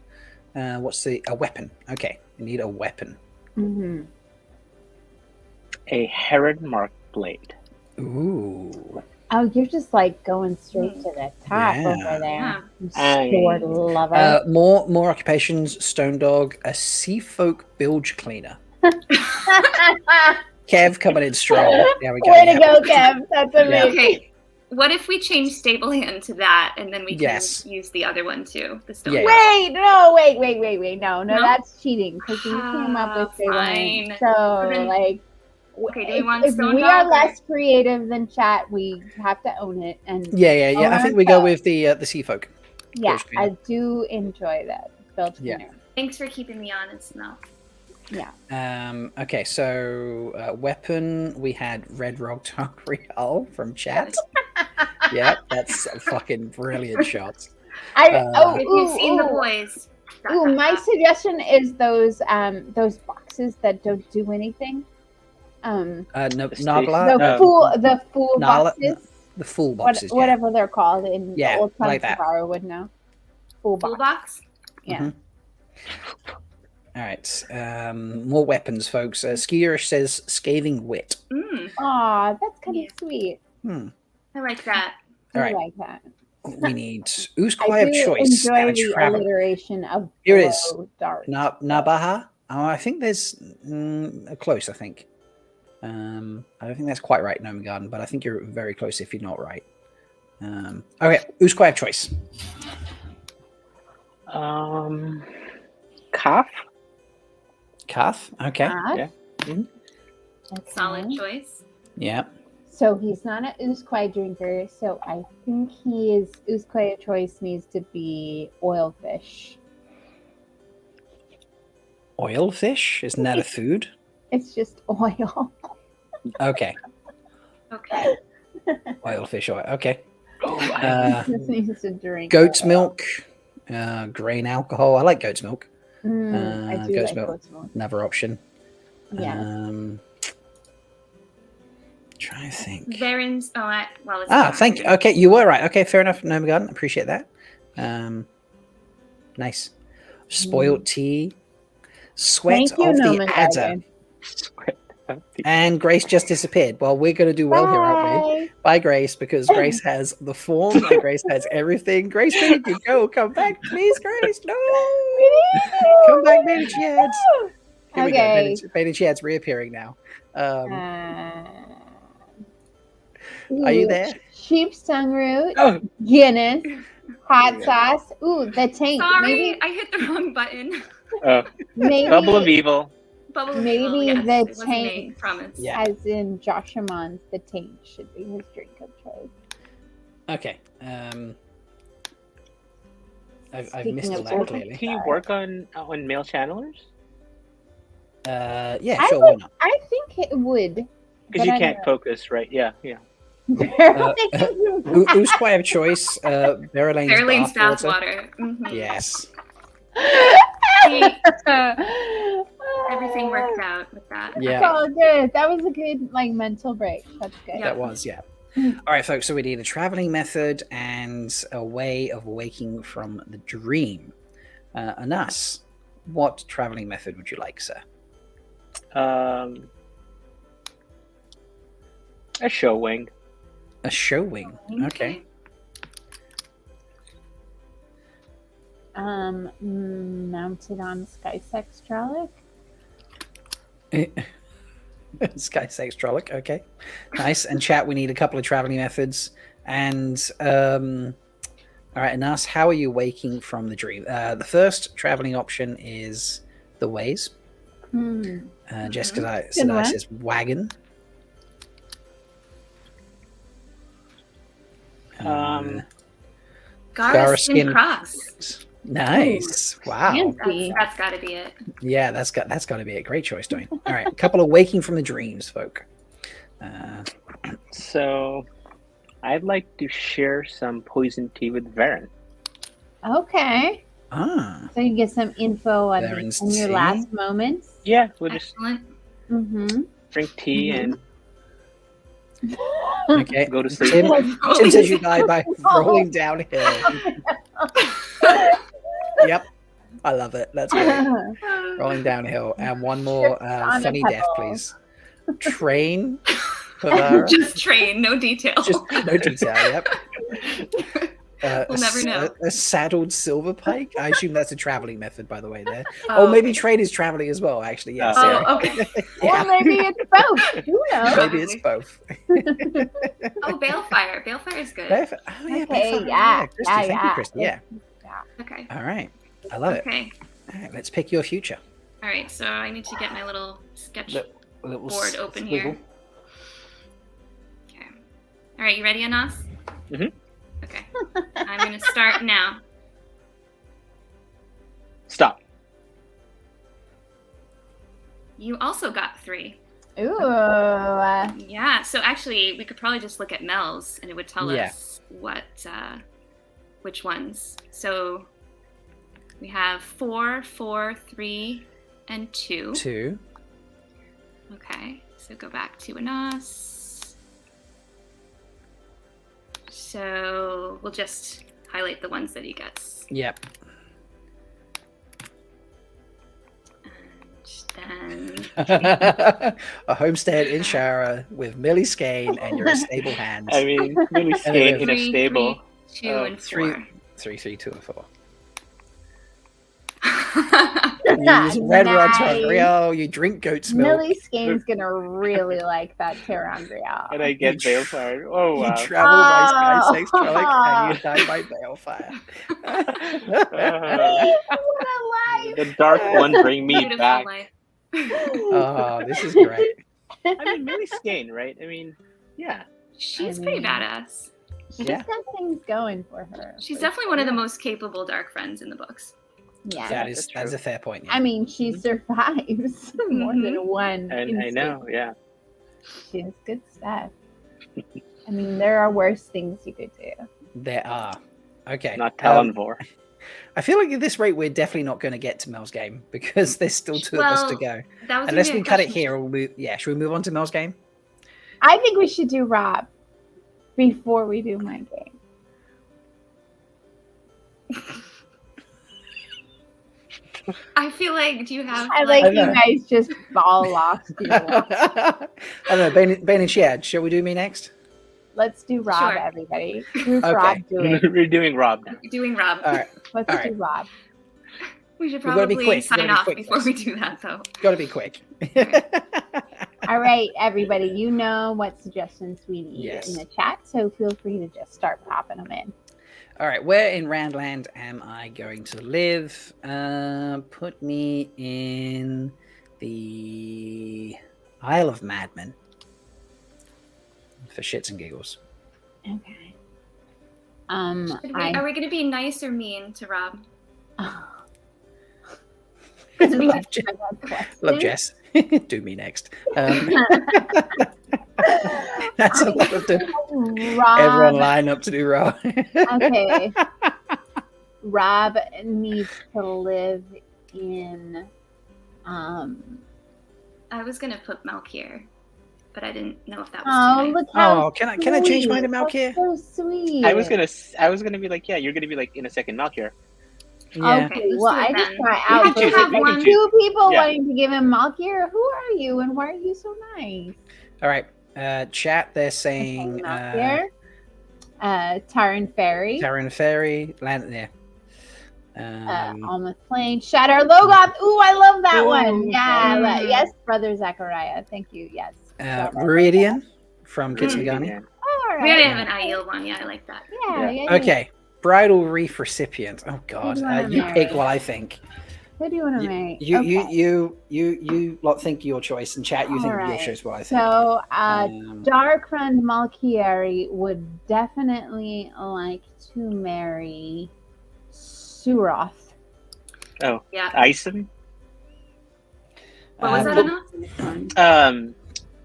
a weapon. Okay, we need a weapon. Mm-hmm. A Herod Mark blade. Ooh. Oh, you're just like going straight to the top over there. Sword lover. More occupations. Stone Dog, a Sea Folk bilge cleaner. Kev coming in strong. There we go. Way to go, Kev. That's amazing. Okay. What if we change stable hand to that, and then we can use the other one too? The stone. Wait, no, that's cheating because you came up with stable hand. So then, okay, do we want if stone we dog are less creative than chat, we have to own it. And yeah. I think we go with the Sea Folk. Yeah, I do enjoy that. Thanks for keeping me honest, Mel. Yeah. Okay, so weapon, we had Red Rock Tongue Real from chat. Yep, that's a fucking brilliant shot. If you've seen the boys. My suggestion is those boxes that don't do anything. Nabla? The fool Nala- boxes. The full boxes. Whatever they're called in Yeah, the old like times, that. Savara would know. Full box. Yeah. Mhm. All right. More weapons, folks. Skierish says scathing wit. Aw, that's kind of sweet. I like that. All right. I like that. We need I Usquai of do choice enjoy and a the travel. alliteration of Here it is. dart. Nabaha. Oh, I think there's close. I think. I don't think that's quite right, Gnome Garden, but I think you're very close if you're not right. Okay, Usquai of choice. Calf. Okay. Yeah. That's Solid fine. choice. Yeah. So he's not an Usquai drinker, so I think he is Usquai of choice needs to be oil fish. Oil fish? Isn't that a food? It's just oil. Okay. Okay. Oil fish oil. Okay. He just needs to drink Goat's oil. milk. Grain alcohol. I like goat's milk. I do goat's like milk. goat's milk. Another option. Yeah. Trying to think. Varen's. It's Thank you. Okay, you were right. Okay, fair enough. No gun. Appreciate that. Nice. Spoiled tea. Sweat Thank you, of the Nomen adder. Dragon. And Grace just disappeared. Well, we're going to do well here, aren't we? Bye. Bye, Grace, because Grace has the form and Grace has everything. Grace, where did you go? Come back, please, Grace. No. Come back, Maidens. Here we Okay. go. Maidens reappearing now. Are you there? Sheep's tongue root, Oh. Guinness, hot sauce. Ooh, the tank. Sorry, I hit the wrong button. Maybe Bubble of evil. Bubble of Maybe evil, yes, the it wasn't me, tank. promise. Yeah. as in Joshamon's, the taint should be his drink of choice. Okay. I've Speaking missed all of that Joshamon, clearly. Can you work on male channelers? Yeah, I sure. Why not? I think it would. Because But you I can't don't focus, right? Yeah. Usquai of choice. Verlaine's Fairlane's bathwater. bathwater. Mhm. Yes. See, everything worked out with that. Yeah. Oh, good. That was a good mental break. That's good. Yeah. That was, yeah. All right, folks. So we need a traveling method and a way of waking from the dream. Anas, what traveling method would you like, sir? A show wing. A show wing. Okay. Mounted on Sky Sex Trollic. Sky Sex Trollic. Okay. Nice. And chat, we need a couple of traveling methods. And all right, Anas, how are you waking from the dream? The first traveling option is the ways. Jessica Good says wagon. Garrison Cross. Nice. Wow. Fancy. That's got to be it. Yeah, that's got to be a great choice, Dwayne. All right, a couple of waking from the dreams, folk. So, I'd like to share some poison tea with Varen. Okay. So you get some info on, Varen's on your tea. last moments. Yeah, we'll just Excellent. Mm-hmm. drink tea and Okay. go to sleep. Tim says you died by rolling downhill. Yep. I love it. That's great. Rolling downhill. And one more on a funny death, pebble. please. Train. Pavara. Just train, no detail. Just no detail. Yep. We'll never know. A saddled silver pike. I assume that's a traveling method, by the way. There. Maybe train is traveling as well. Actually, yes. Okay. Or maybe it's both. Who knows? Maybe it's both. Balefire. Balefire is good. Oh yeah. Okay, Balefire. yeah, Christy, yeah, thank you, yeah. Christy. Yeah. Okay. All right. I love it. Okay. All right. Let's pick your future. All right. So I need to get my little sketch Little board open squiggle. here. Okay. All right. You ready, Anas? Mhm. Okay. I'm going to start now. Stop. You also got 3. Ooh. Yeah, so actually, we could probably just look at Mel's, and it would tell us which ones. So we have 4, 4, 3, and 2. 2. Okay, so go back to Anas. So we'll just highlight the ones that he gets. Yep. And A homestead in Shara with Millie Skane and your stable hands. I mean, really Skane in a stable. 3, 2, and 4. 3, 2, and 4. Red Use red Terangrial, you drink goat's milk. Millie Skane's gonna really like that Terangrial. And I get Balefire. Oh, wow. You travel by Sky 6 Trellick and you die by Balefire. What a life! The Dark One bring me Beautiful back. life. Oh, this is great. I mean, Millie Skane, right? I mean, yeah. She's pretty badass. She's Yeah. got things going for her. She's definitely one of the most capable dark friends in the books. Yeah. That is a fair point. Yeah. I mean, she survives more than one. And I know, yeah. She has good stuff. I mean, there are worse things you could do. There are. Okay. Not Talonvor. I feel like at this rate, we're definitely not going to get to Mel's game because there's still 2 of us to go. That was Unless gonna we be a cut it question. here, or should we move on to Mel's game? I think we should do Rob before we do my game. I feel like, do you have I like you guys just all lost. I don't know. Bain&Chiad, shall we do me next? Let's do Rob, Sure. everybody. Who's Okay. Rob doing? We're doing Rob now. doing Rob? All right. Let's All do right. Rob. We should We've gotta be probably quick. We've sign gotta be off quick before first. we do that, though. Got to be quick. All right, everybody. You know what suggestions we need Yes. in the chat, so feel free to just start popping them in. All right, where in Randland am I going to live? Put me in the Isle of Madmen for shits and giggles. Okay. Are we going to be nice or mean to Rob? Love, Love Jess. Do me next. That's a lot of Rob, everyone line up to do Rob. okay. Rob needs to live in. I was going to put Malkier, but I didn't know if that was Oh, too nice. look how. Oh, can I change mine to sweet. Malkier? That's so sweet. I was gonna be like, yeah, you're gonna be like in a second Malkier. Yeah. Okay, let's well, do it I just then. try You out. have to We have have one. two people Yeah. wanting to give him Malkier. Who are you, and why are you so nice? All right. Chat, they're saying Malkier, Taryn Ferry, Taryn Ferry, land there. Almost Plain, Shatter Logoth. Ooh, I love that Ooh, one. Yeah, mm. yes, Brother Zachariah. Thank you. Yes. Viridian from Kitsugani. Yeah. All right. We already have an Aiel one. Yeah, I like that. Yeah. Okay. Bridal Reef recipient. Oh God. Who do you wanna You marry? pick while I think. Who do you want to marry? You lot think your choice, and chat. You think your Alright. choice while I think. So, Um, Dark Friend Malkieri would definitely like to marry Suroth. Oh, Yeah. Ison. What was uh, that, Anna?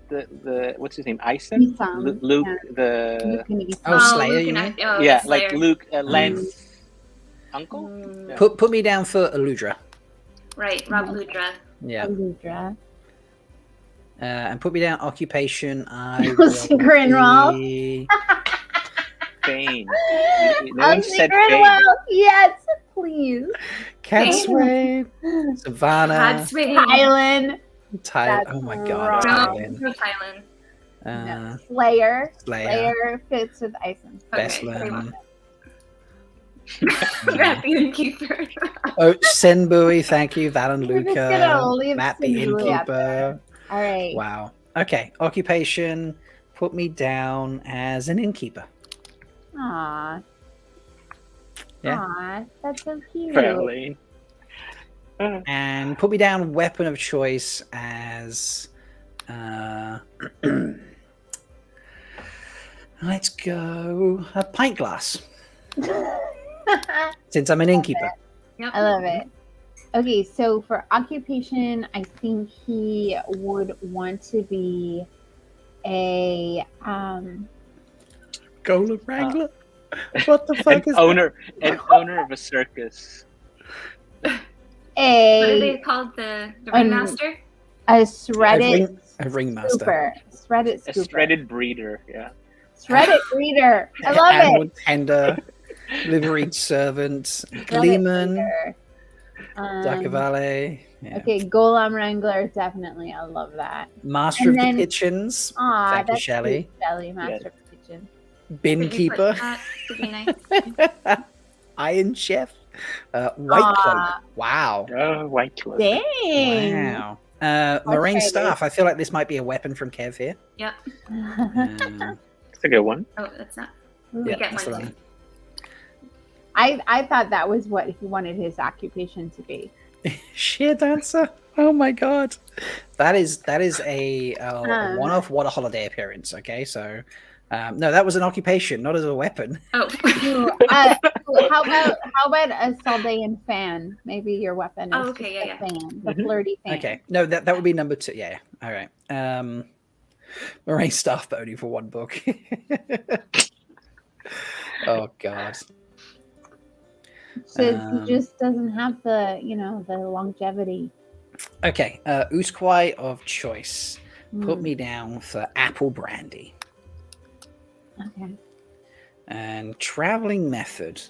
The what's his name? Ison. Ison, Luke. yeah. The Oh, Slayer, Luke you and mean? oh, yeah, Slayer. like Luke Lance uncle. Yeah. Put me down for Eludra. Right, Rob Ludra. Yeah. Aludra. And put me down occupation. I Elsie Grinwall. be- Bane. No one Elsie said Bane. Grinwell. Yes, please. Catswain, Savannah, Godsway. Tylen. Tyler. That's Oh my God, wrong. Tylen. No, Thailand. Uh, Slayer. Slayer, Slayer fits with Ison. Beslan. Matt the Innkeeper. Oh, Senbui, thank you. Val and We're just Luca. gonna leave Matt the Senbui up Innkeeper. All right. Wow. Okay, occupation. Put me down as an innkeeper. Aw. Yeah. Aw, that's so cute. Fairly. And put me down weapon of choice as let's go a pint glass, since I'm an innkeeper. Yep. I love it. Okay, so for occupation, I think he would want to be a Golem Wrangler? What the An fuck is owner of a circus. What are they a called? The ringmaster? shredded a ringmaster. scooper. Shredded A scooper. shredded breeder, yeah. Shredded breeder. I love Animal it. tender, liveried servant, Shredded gleeman, breeder. Dakavale. Yeah. Okay, Golem Wrangler, definitely. I love that. Master And of then- the kitchens. Aw, Thank you, that's Shelly. cute, Shelly, Master of the Kitchen. Bin Could you keeper. put that to be nice? Iron chef. White cloak. Aw. Wow. Oh, white cloak. Dang. Wow. Marine try staff. I feel like this might be a weapon from Kev here. Yep. It's a good one. Oh, that's not. Ooh. Yeah, get that's the one one. I thought that was what he wanted his occupation to be. Sheer dancer. Oh my god. That is a one-off What a Holiday appearance. Okay, so no, that was an occupation, not as a weapon. Oh. Ooh, how about a Saldaean fan? Maybe your weapon is Oh, okay, just yeah, a fan, the Mhm. flirty fan. Okay, no, that would be number 2. Yeah. All right. Marine staff, but only for one book. Oh god. So he just doesn't have the the longevity. Okay, Usquai of choice. Put Mm, me down for apple brandy. okay. And traveling method.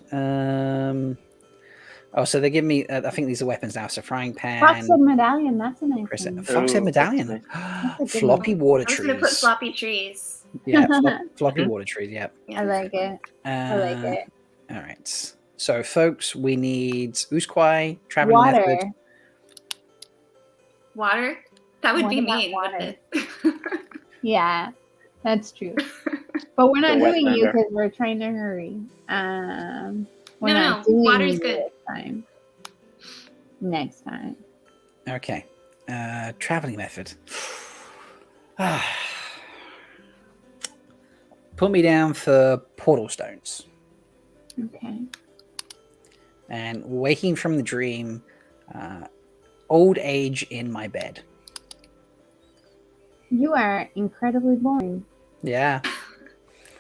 Oh, so they give me. I think these are weapons now. So frying pan. Foxhead medallion. That's a nice Crescent- one. Foxhead Ooh, medallion. That's a good Floppy one. water I was gonna put trees. floppy trees. Yeah, floppy Mhm. water trees. Yeah. I like it. I like it. All right. So, folks, we need Usquai traveling Water. method. Water? That would What be about mean, wouldn't it? Yeah, that's true. But we're not The doing you Wetlander. because we're trying to hurry. We're No, not no, doing water's you good. this time. Next time. Okay. Traveling method. Put me down for portal stones. Okay. And waking from the dream, old age in my bed. You are incredibly boring. Yeah.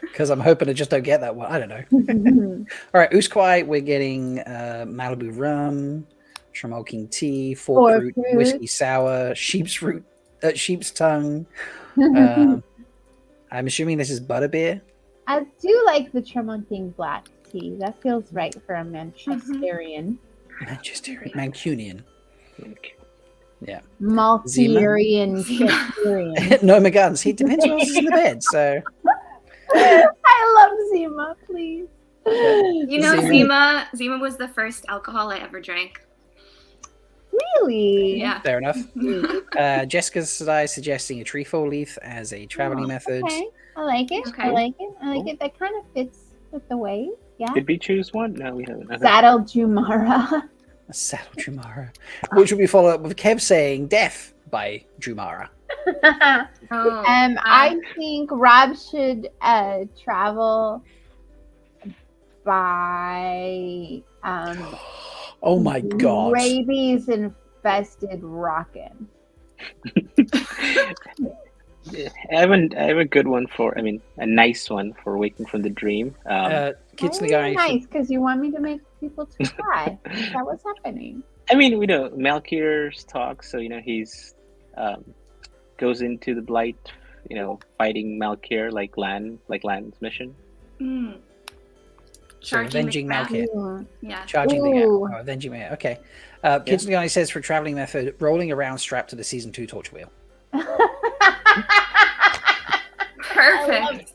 Because I'm hoping I just don't get that one. I don't know. All right, Usquai, we're getting Malibu rum, smoking tea, fork root, Fork root. whiskey sour, sheep's tongue. I'm assuming this is butterbeer. I do like the Tremonting black tea. That feels right for a Manchesterian. Mancunian. Malkierian Shakespearean. No McGuns. He depends on who's in the bed. So I love Zima, please. You know, Zima. Zima was the first alcohol I ever drank. Really? Yeah. fair enough. Sweet. Jessica Sadai suggesting a trefoil leaf as a traveling method. Okay. I like it. I Okay. like it. I like Cool. it. That kind of fits with the wave. Yeah. Did we choose one? No, we haven't. Okay. Saddle Jumara. A saddle Jumara. Which will be followed up with Kev saying Death by Jumara. Oh. I think Rob should travel by Oh my god. rabies infested rockin'. I have a good one for. I mean, a nice one for waking from the dream. Kids Why in the are you guy. nice because you want me to make people to cry. Is that what's happening? I mean, we know Malkier's talk, so he's goes into the blight, fighting Malkier like Land's mission. Mm. So Charging avenging the crowd. Malkier. Ooh. Yeah. Charging the gap. Ooh. Oh, avenging Malkier. Okay. Kids in the guy says for traveling method, rolling around strapped to the season 2 torture wheel. Perfect.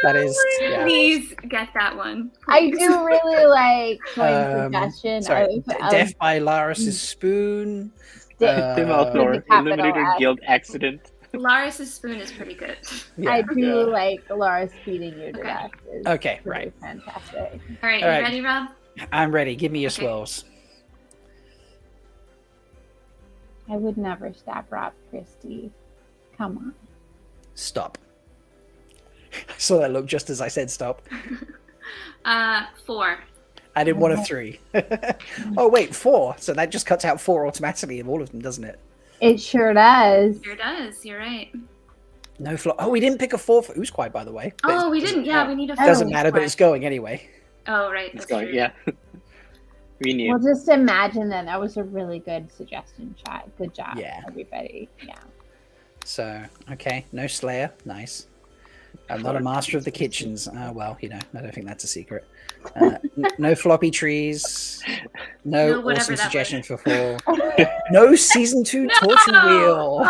That is. Yeah. Please get that one. I do really like Coin's suggestion Sorry. of Death by Laris's spoon. Dick. Tim Uh, Althor, capital Illuminator S. Guild accident. Laris's spoon is pretty good. Yeah. I do Yeah. like Laura speeding you to Okay. death. Is Okay, really right. Fantastic. All right, All you right. ready, Rob? I'm ready. Give me your Okay. swirls. I would never stab Rob Christie. Come on. Stop. I saw that look just as I said stop. 4. I did one of 3. Oh wait, 4. So that just cuts out 4 automatically of all of them, doesn't it? It sure does. Sure does. You're right. No flop. Oh, we didn't pick a 4 for Oozquite, by the way. But Oh, we it didn't. Yeah, we need a. doesn't matter, but it's going anyway. Oh, right. It's That's going, true. yeah. We knew. Well, just imagine that. That was a really good suggestion, chat. Good job, Yeah. everybody. Yeah. So, okay, no Slayer. Nice. I'm not a master of the kitchens. Well, I don't think that's a secret. No floppy trees. No whatever awesome that suggestion for 4. No season 2 torture wheel. Oh my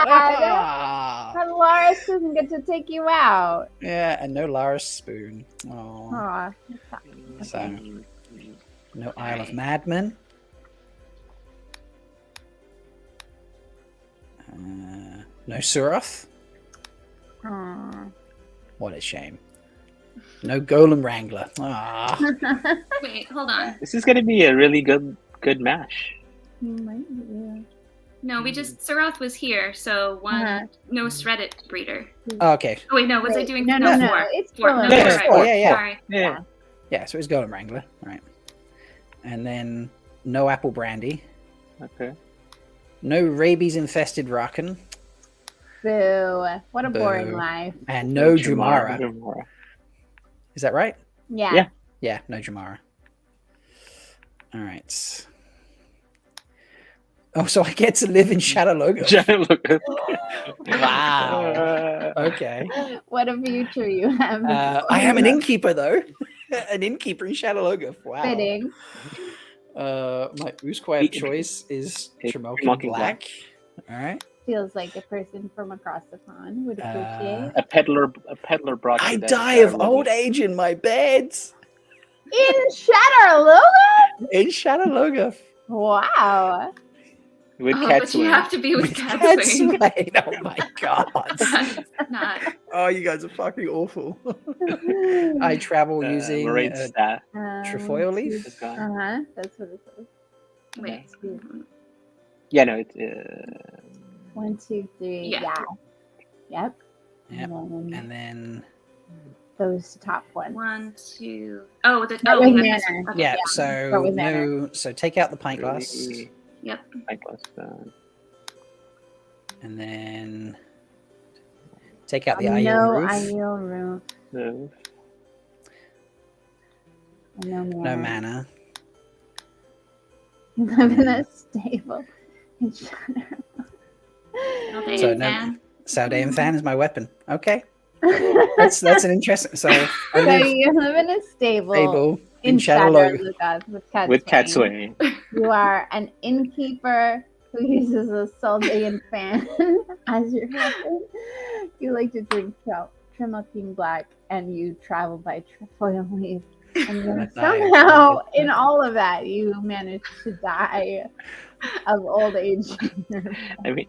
Ah. god! But Loris doesn't get to take you out. Yeah, and no Laris spoon. Oh, Aw. so no Isle of Madmen. No Suroth. Aw. What a shame. No Golem Wrangler. Ah, Wait, hold on. This is going to be a really good mash. No, we just Sarath was here, so one no Shreddit breeder. okay. Oh wait, no, was I Wait, doing no, 4? it's 4. Golem No, Yeah, you're it's right. 4, yeah. Sorry. Yeah. Yeah, so it's Golem Wrangler. Right. And then no Apple Brandy. Okay. No rabies infested Rakan. Boo. What a boring Boo. life. And no Jumara. Jumara. Is that right? Yeah. Yeah. Yeah, no Jumara. All right. Oh, so I get to live in Shadow Logo. Wow. Okay. What a future you have. I am an innkeeper, though. An innkeeper in Shadow Logo. Wow. Fitting. My Oozquite choice is Tremalkin Tremalkin Black. All right. Feels like a person from across the pond would appreciate. A peddler brought. I you that die of Shadow old Logo. age in my bed. In Shadow Logo? In Shadow Logo. Wow. with Oh, Cat but you Swing. have to be with Cat Cat Swing. Swain. Oh my god. That's not. Oh, you guys are fucking awful. I travel using Lorraine staff. trefoil leaf. It's gone. Uh-huh. That's what it says. Wait. Yeah, no, it's 1, 2, 3. Yeah. Yeah. Yep. Yep. And then And then those top ones. 1, 2. Oh, the That was that manner. is- okay, yeah, That so was no, so take out the pint glass, Yep. and then take out the no Aiel roof. Aiel roof. No. No No manner. mana. Live in a stable. in Shadow. Okay, So no- fan. Saldaean fan is my weapon. Okay, that's an interesting. So I So live you live in a stable stable in in Shadow Shadow Logo. with Cat Swing. You are an innkeeper who uses a Saldaean fan as your weapon. You like to drink Tremalkin Black, and you travel by trefoil leaf. And then somehow, in all of that, you manage to die of old age. I mean,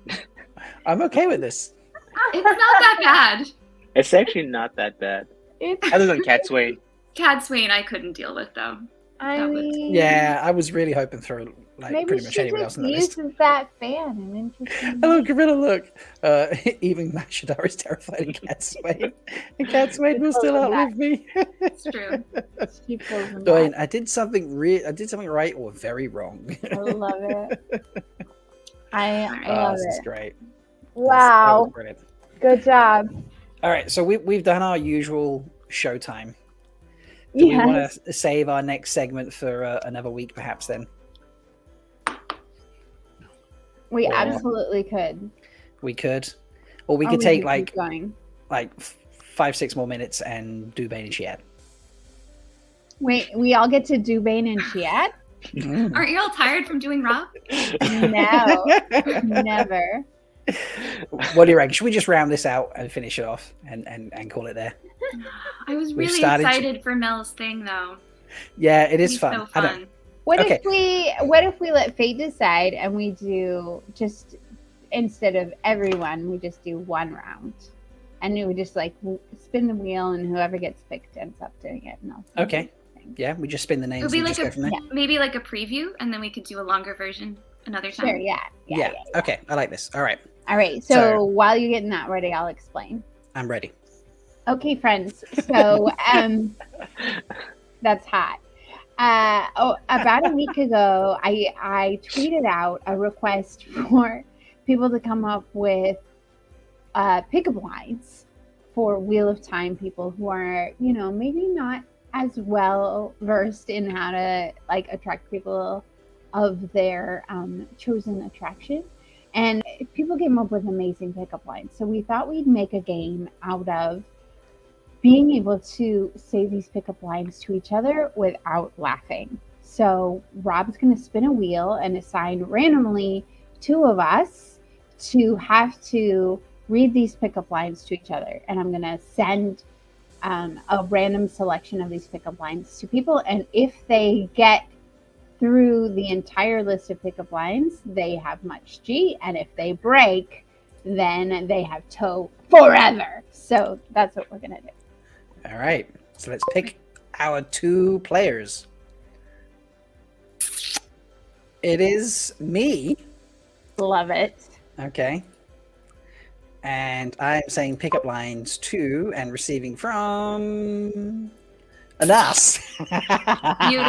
I'm okay with this. It's not that bad. it's actually not that bad. It's, Other than Cat Swing. Cat Swain I couldn't deal with though. I That was- mean, Yeah, I was really hoping through like maybe pretty much she anyone else just on the list. uses that fan in interesting Oh, ways. Gorilla, look. Even Mashadar is terrified of Cat Swain. And Cat Swain will still outlive me. It's true. She pulls them Doyen, back. I did something right or very wrong. I love it. I Oh, love this is it. great. That Wow. was brilliant. Good job. All right, so we've done our usual showtime. Do we Yes. want to save our next segment for another week, perhaps? Then We Or- absolutely could. we could, or we Or could take keep like going. 5-6 more minutes and do Bain&Chiad. Wait, we all get to do Bain&Chiad? Aren't you all tired from doing Raw? No, never. What do you reckon? Should we just round this out and finish it off and call it there? I was We've really started to- excited for Mel's thing though. Yeah, it is He's fun. So I don't. fun. What Okay. if we let fate decide and we do just instead of everyone, we just do one round, and we just like spin the wheel, and whoever gets picked ends up doing it. And I'll Okay. Yeah, we just spin the names It'll be and like just go from there. maybe like a preview, and then we could do a longer version another time. Sure. Yeah. Yeah. Okay, I like this. All right, All right. So while you're getting that ready, I'll explain. I'm ready. Okay, friends. So that's hot. About a week ago, I tweeted out a request for people to come up with pickup lines for Wheel of Time people who are, maybe not as well versed in how to like attract people of their chosen attraction. And people came up with amazing pickup lines. So we thought we'd make a game out of being able to say these pickup lines to each other without laughing. So Rob's going to spin a wheel and assign randomly two of us to have to read these pickup lines to each other. And I'm going to send a random selection of these pickup lines to people. And if they get through the entire list of pickup lines, they have much G. And if they break, then they have toe forever. So that's what we're going to do. All right. So let's pick our two players. It is me. Love it. Okay. And I'm saying pickup lines to and receiving from Anas. Beautiful.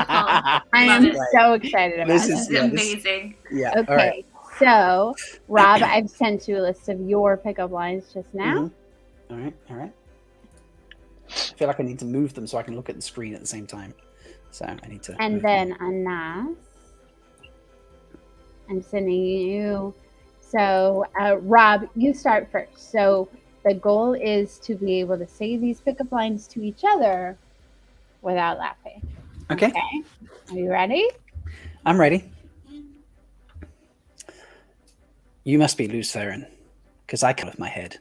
I am so excited about This this. is amazing. Yeah. Okay. All right. So, Rob, I've sent you a list of your pickup lines just now. All right. All right. I feel like I need to move them so I can look at the screen at the same time. So I need to. And then Anas, I'm sending you. So, Rob, you start first. So the goal is to be able to say these pickup lines to each other without laughing. Okay. Are you ready? I'm ready. You must be Lutheran, because I cut off my head.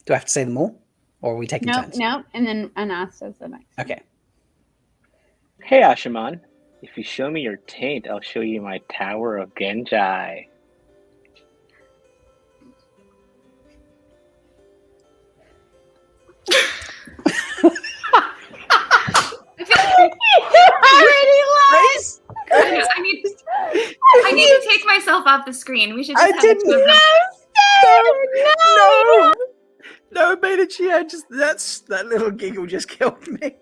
Do I have to say them all? Or are we taking turns? No. And then Anas says the next. Okay. Hey, Ashaman. If you show me your taint, I'll show you my Tower of Genji. I need to take myself off the screen. We should just have the two of them. No, Maidens, just that little giggle just killed me.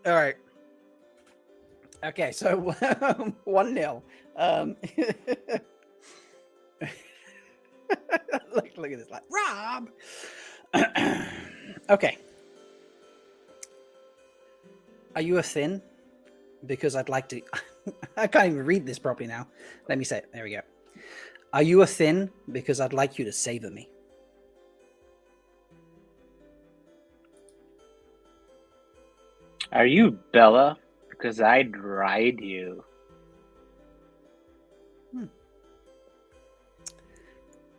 All right. Okay, so 1-0. Look at this, like Rob. Okay. Are you a Thin? Because I'd like to. I can't even read this properly now. Let me say it. There we go. Are you a Thin? Because I'd like you to savor me. Are you Bella? Because I'd ride you.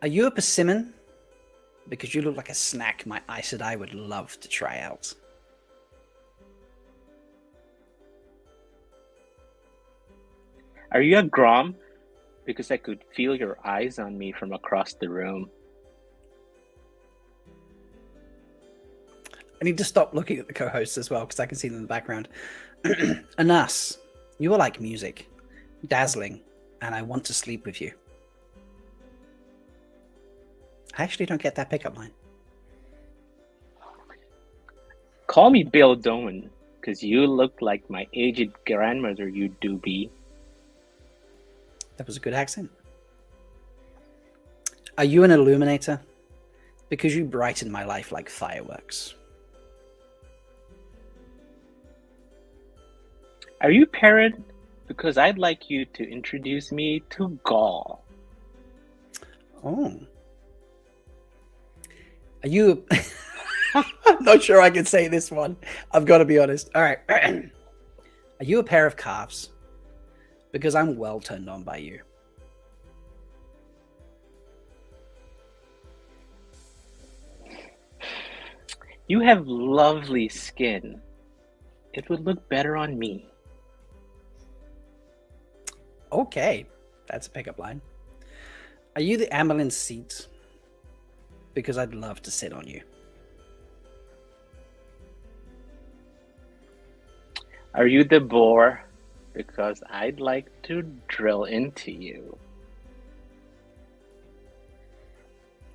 Are you a persimmon? Because you look like a snack my Aes Sedai would love to try out. Are you a Grom? Because I could feel your eyes on me from across the room. I need to stop looking at the co-hosts as well because I can see them in the background. Anas, you are like music, dazzling, and I want to sleep with you. I actually don't get that pickup line. Call me Bill Doman, because you look like my aged grandmother, you doobie. That was a good accent. Are you an illuminator? Because you brighten my life like fireworks. Are you Parrot? Because I'd like you to introduce me to Gaul. Oh. Are you... I'm not sure I can say this one. I've got to be honest. All right. Are you a pair of calves? Because I'm well turned on by you. You have lovely skin. It would look better on me. Okay. That's a pickup line. Are you the Amelin seat? Because I'd love to sit on you. Are you the boar? Because I'd like to drill into you.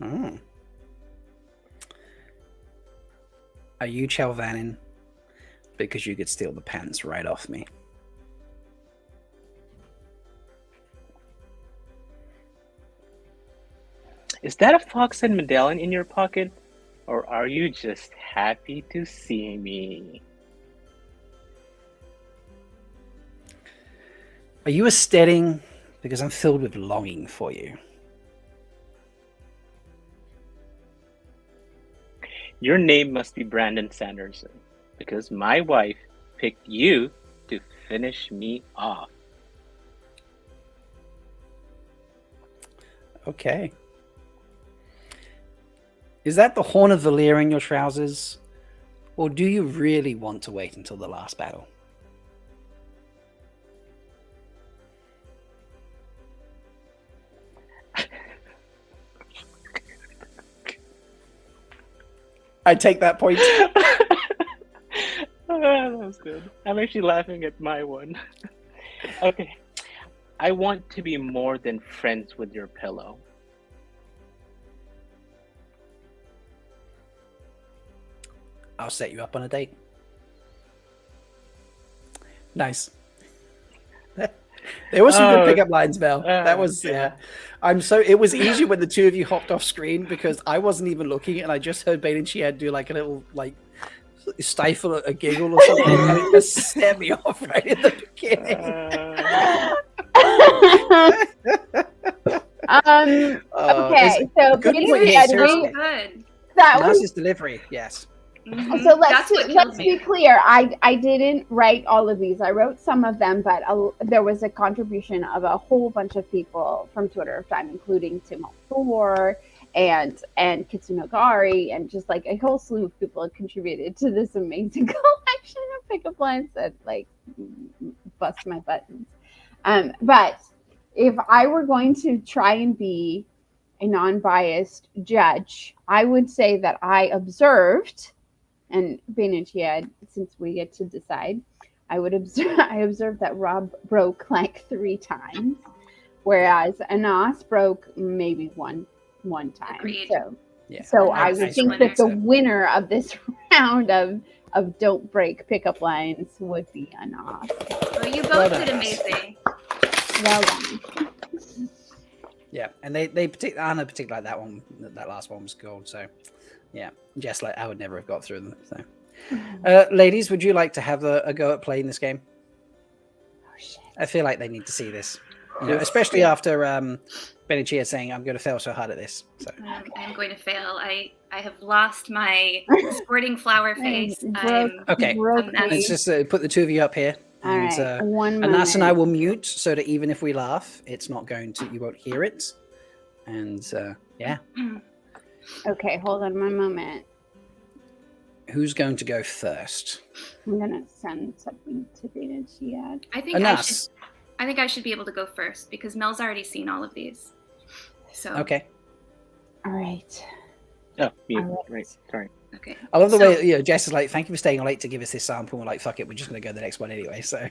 Oh. Are you Chelvannin? Because you could steal the pants right off me. Is that a fox and medallion in your pocket? Or are you just happy to see me? Are you a steading? Because I'm filled with longing for you. Your name must be Brandon Sanderson, because my wife picked you to finish me off. Okay. Is that the horn of Valir in your trousers? Or do you really want to wait until the last battle? I take that point. Oh, that was good. I'm actually laughing at my one. Okay. I want to be more than friends with your pillow. I'll set you up on a date. Nice. There were some good pickup lines, Mel. That was yeah. It was easier when the two of you hopped off screen because I wasn't even looking and I just heard Bain&Chiad do like a little stifle a giggle or something and it just set me off right in the beginning. Okay, so Good. That was Nice's delivery, yes. Mhm. So let's be clear. I didn't write all of these. I wrote some of them, but there was a contribution of a whole bunch of people from Twitter of Time, including Tim Thor and Kitsunogari, and just like a whole slew of people contributed to this amazing collection of pickup lines that like bust my buttons. But if I were going to try and be a non-biased judge, I would say that I observed. And Bain&Chiad, since we get to decide, I observed that Rob broke like 3 times, whereas Anas broke maybe one time. Agreed. So I would think that the winner of this round of Don't Break pickup lines would be Anas. Well, you both did amazing. Well done. Yeah, and Anna particularly like that one. That last one was gold. So. Yeah, just like I would never have got through them. So, ladies, would you like to have a go at playing this game? Oh shit! I feel like they need to see this, especially after Bain&Chiad saying, "I'm going to fail so hard at this." So I'm going to fail. I have lost my sporting flower face. Okay, let's just put the two of you up here. All right, one moment. Anas and I will mute so that even if we laugh, it's not going to. You won't hear it. And yeah. Okay, hold on one moment. Who's going to go first? I'm gonna send something to Bain&Chiad. I think I should be able to go first because Mel's already seen all of these. So okay. All right. Oh, you right. Sorry. Okay. I love the way Jess is like, "Thank you for staying late to give us this sample." We're like, "Fuck it, we're just gonna go to the next one anyway." So.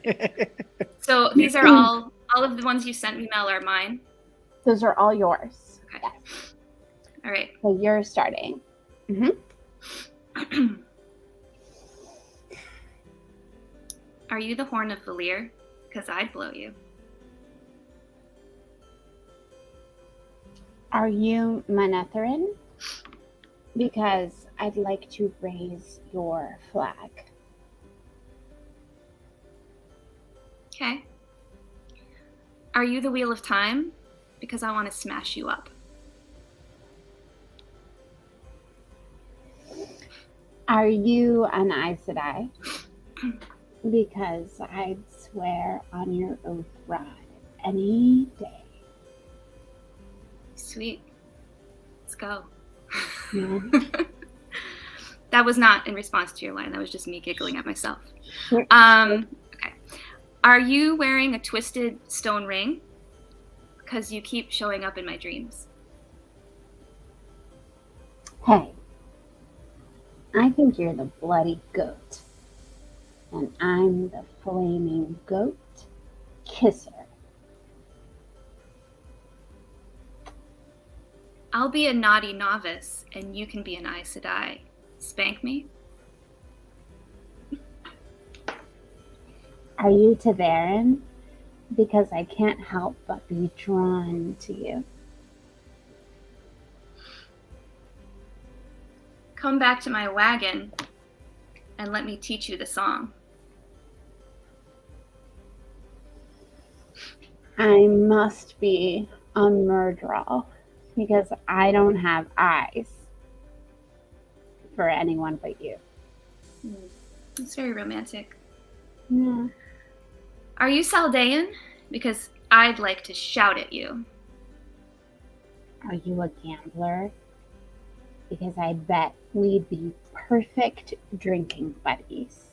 So these are all of the ones you sent me, Mel, are mine. Those are all yours. Okay. Yes. All right. So you're starting. Mm-hmm. Are you the Horn of Valir? Because I'd blow you. Are you Manetherin? Because I'd like to raise your flag. Okay. Are you the Wheel of Time? Because I want to smash you up. Are you an Aes Sedai? Because I'd swear on your oath rod any day. Sweet. Let's go. Yeah. That was not in response to your line. That was just me giggling at myself. Sure. Okay. Are you wearing a twisted stone ring? Because you keep showing up in my dreams. Hey. I think you're the bloody goat. And I'm the flaming goat kisser. I'll be a naughty novice, and you can be an Aes Sedai. Spank me? Are you Taverin? Because I can't help but be drawn to you. Come back to my wagon, and let me teach you the song. I must be a Melindhra because I don't have eyes for anyone but you. It's very romantic. Yeah. Are you Saldean? Because I'd like to shout at you. Are you a gambler? Because I bet we'd be perfect drinking buddies.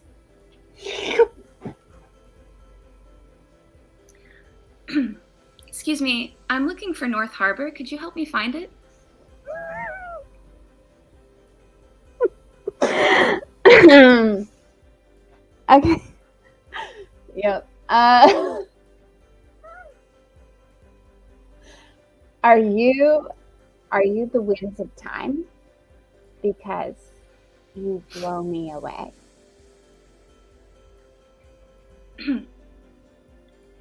Excuse me, I'm looking for North Harbor. Could you help me find it? Okay. Yep. Are you the winds of time? Because you blow me away.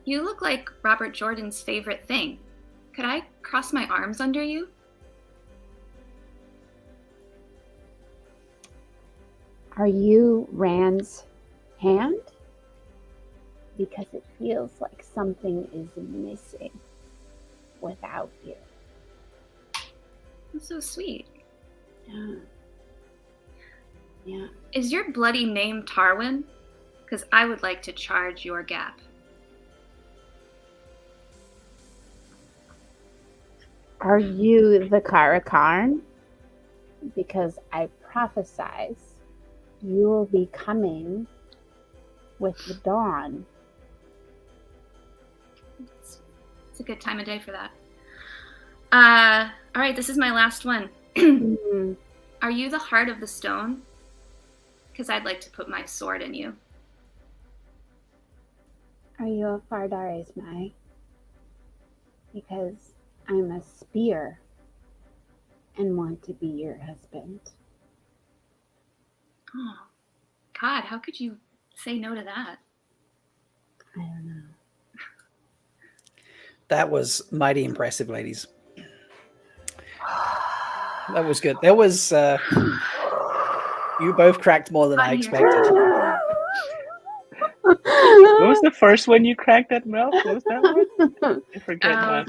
You look like Robert Jordan's favorite thing. Could I cross my arms under you? Are you Rand's hand? Because it feels like something is missing without you. That's so sweet. Yeah. Yeah. Is your bloody name Tarwin? Because I would like to charge your gap. Are you the Karakarn? Because I prophesize you will be coming with the dawn. It's a good time of day for that. All right, this is my last one. Are you the heart of the stone? Because I'd like to put my sword in you. Are you a Fardar Ismai? Because I'm a spear and want to be your husband. Oh, God, how could you say no to that? I don't know. That was mighty impressive, ladies. That was good. There was you both cracked more than I expected. What was the first one you cracked at, Mel? What was that one? I forget.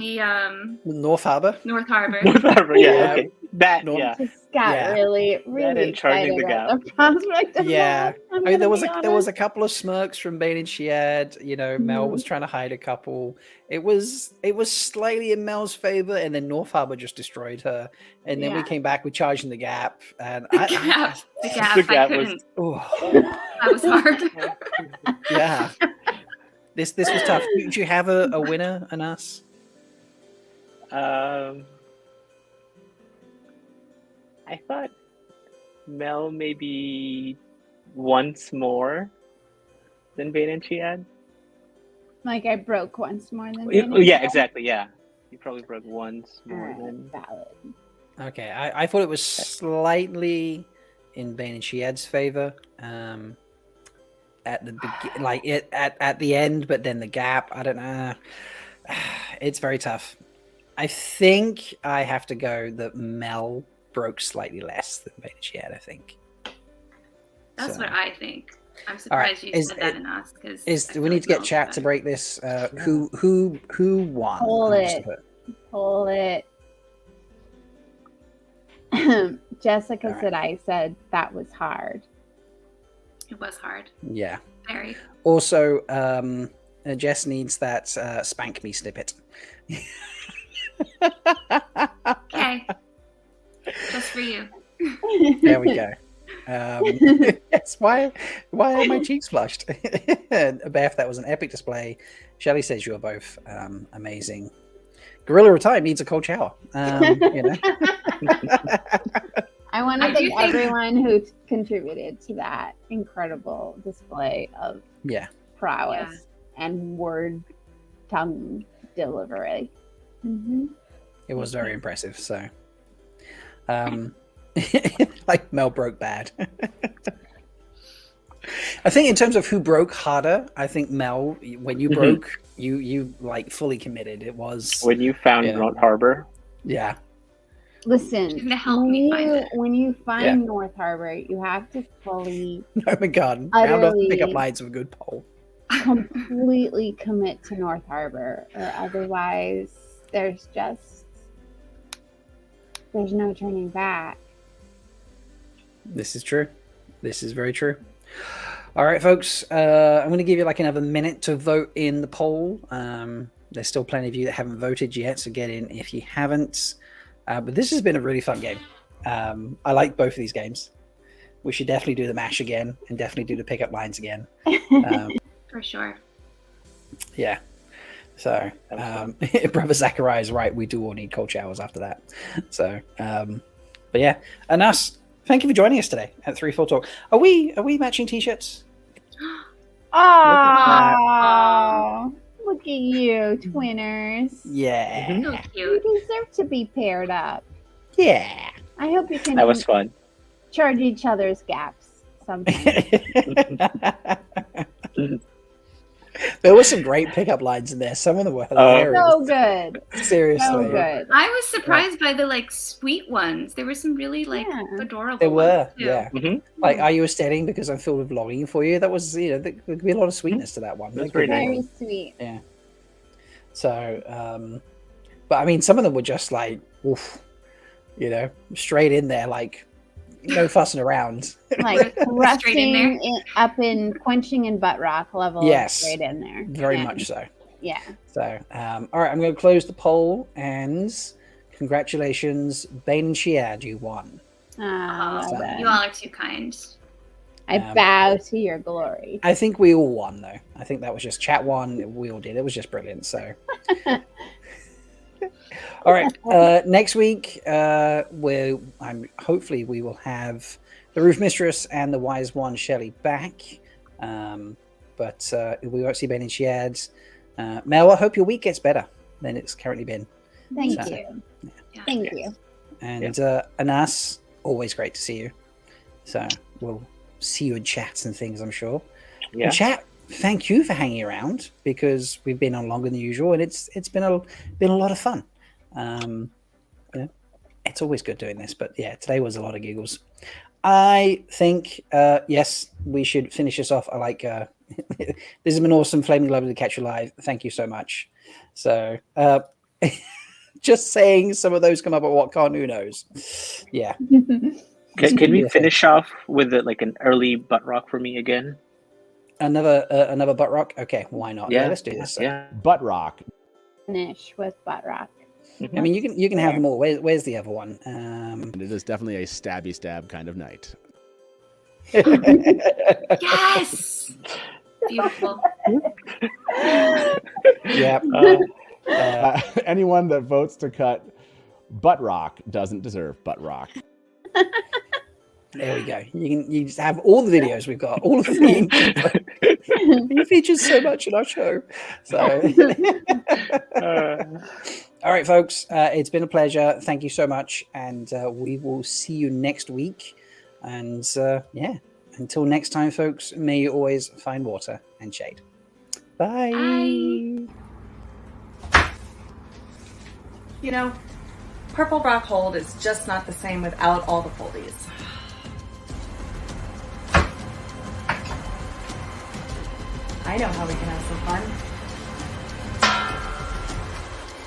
North Harbor. North Harbor. North Harbor. Yeah. Okay. That. North- Yeah. Just got really charging excited the about the prospect of Yeah. that. I mean, there was a couple of smirks from Bain&Chiad. You know, Mel was trying to hide a couple. It was slightly in Mel's favor, and then North Harbor just destroyed her. And then we came back with charging the gap, and The gap. The gap was. That was hard. Yeah. This was tough. Did you have a winner, Anas? I thought Mel maybe once more than Bain&Chiad. Like I broke once more than Yeah, exactly. Yeah, you probably broke once more than valid. Okay, I thought it was slightly in Bain&Chiad's favor at the at the end, but then the gap. I don't know. It's very tough. I think I have to go that Mel broke slightly less than Bain&Chiad. I think. That's what I think. I'm surprised you said that in us because we need to get chat to break this. Who won? Pull it. Jessica said I said that was hard. It was hard. Yeah. Very. Also, Jess needs that spank me snippet. Okay. Just for you. There we go. Yes, why are my cheeks flushed? Beth, that was an epic display. Shelly says you're both amazing. Gorilla Retime needs a cold shower. You know. I want to thank everyone who contributed to that incredible display of prowess and word tongue delivery. It was very impressive. So Like Mel broke bad. I think in terms of who broke harder, I think Mel, when you broke, you like fully committed. It was when you found North Harbor. Yeah. Listen, She's gonna help me find it. when you find North Harbor, you have to fully Oh my God. Round off the pickup lines of a good poll. completely commit to North Harbor, or otherwise there's no turning back. This is true. This is very true. All right, folks. I'm going to give you like another minute to vote in the poll. There's still plenty of you that haven't voted yet, so get in if you haven't. But this has been a really fun game. I like both of these games. We should definitely do the mash again and definitely do the pickup lines again. For sure. Yeah. So, Brother Zachariah is right. We do all need cold showers after that. So, but yeah. And us, thank you for joining us today at 3-4 Talk. Are we matching t-shirts? Oh, look at you, twinners. Yeah. So cute. You deserve to be paired up. Yeah. I hope you can That was fun. charge each other's gaps sometime. There were some great pickup lines in there. Some of them were hilarious. So good. Seriously. So good. I was surprised by the like sweet ones. There were some really like adorable. There were, ones, too. yeah. Like, are you esteting because I'm filled with longing for you? That was, there could be a lot of sweetness to that one. That's pretty nice. Very sweet. Yeah. So, but I mean, some of them were just like, oof, straight in there, like no fussing around. Like Straight in thrusting up in quenching and butt rock level. Yes. Straight in there. Very much so. Yeah. So, all right, I'm going to close the poll, and congratulations, Bain&Chiad, you won. Oh, love it. you all are too kind. I bow to your glory. I think we all won, though. I think that was just chat one. We all did. It was just brilliant. So, all right. Next week, hopefully we will have the Roof Mistress and the Wise One Shelly back. But we won't see Bain&Chiad. Mel, I hope your week gets better than it's currently been. Thank So, you. Yeah. Thank you. And Anas, always great to see you. So we'll see you in chats and things, I'm sure. Yeah. And chat, thank you for hanging around, because we've been on longer than usual, and it's been a lot of fun. It's always good doing this, but yeah, today was a lot of giggles. I think yes, we should finish this off. I like this has been awesome. Flaming Global to catch you live. Thank you so much. So just saying, some of those come up at what con, who knows? Yeah. Can we finish off with like an early butt rock for me again? Another butt rock? Okay, why not? Yeah, let's do this. Yeah. Butt rock. Finish with butt rock. I mean, you can have them all. Where's the other one? And it is definitely a stabby stab kind of night. Yes. Beautiful. Yep. Anyone that votes to cut butt rock doesn't deserve butt rock. There we go. You just have all the videos we've got, all of the you featured so much in our show. So all right, folks, it's been a pleasure. Thank you so much, and we will see you next week. And yeah, until next time, folks, may you always find water and shade. Bye. Bye. You know, Purple Rock Hold is just not the same without all the foldies. I know how we can have some fun.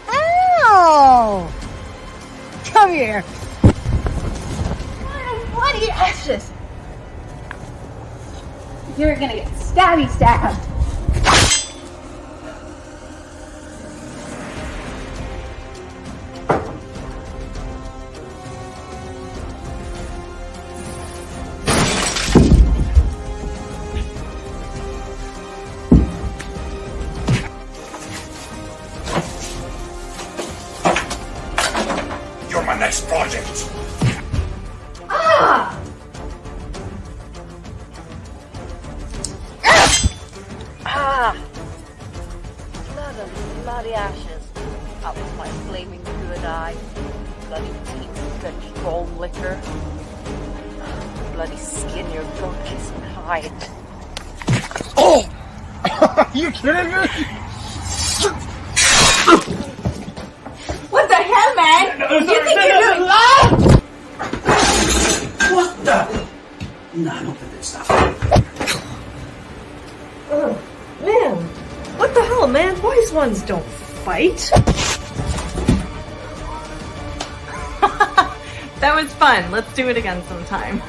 Ow! Come here. Bloody ashes! You're gonna get stabby stabbed. You're my next project. Ah! Ah! Bloody ashes. That was my flaming good eye. Bloody teeth. That foam liquor. Bloody skin your goat kiss and hide. Oh! Are you kidding me? What the hell, man? You think you're doing love? What the? No, not for this stuff. Oh, man. What the hell, man? Wise ones don't fight. That was fun. Let's do it again sometime.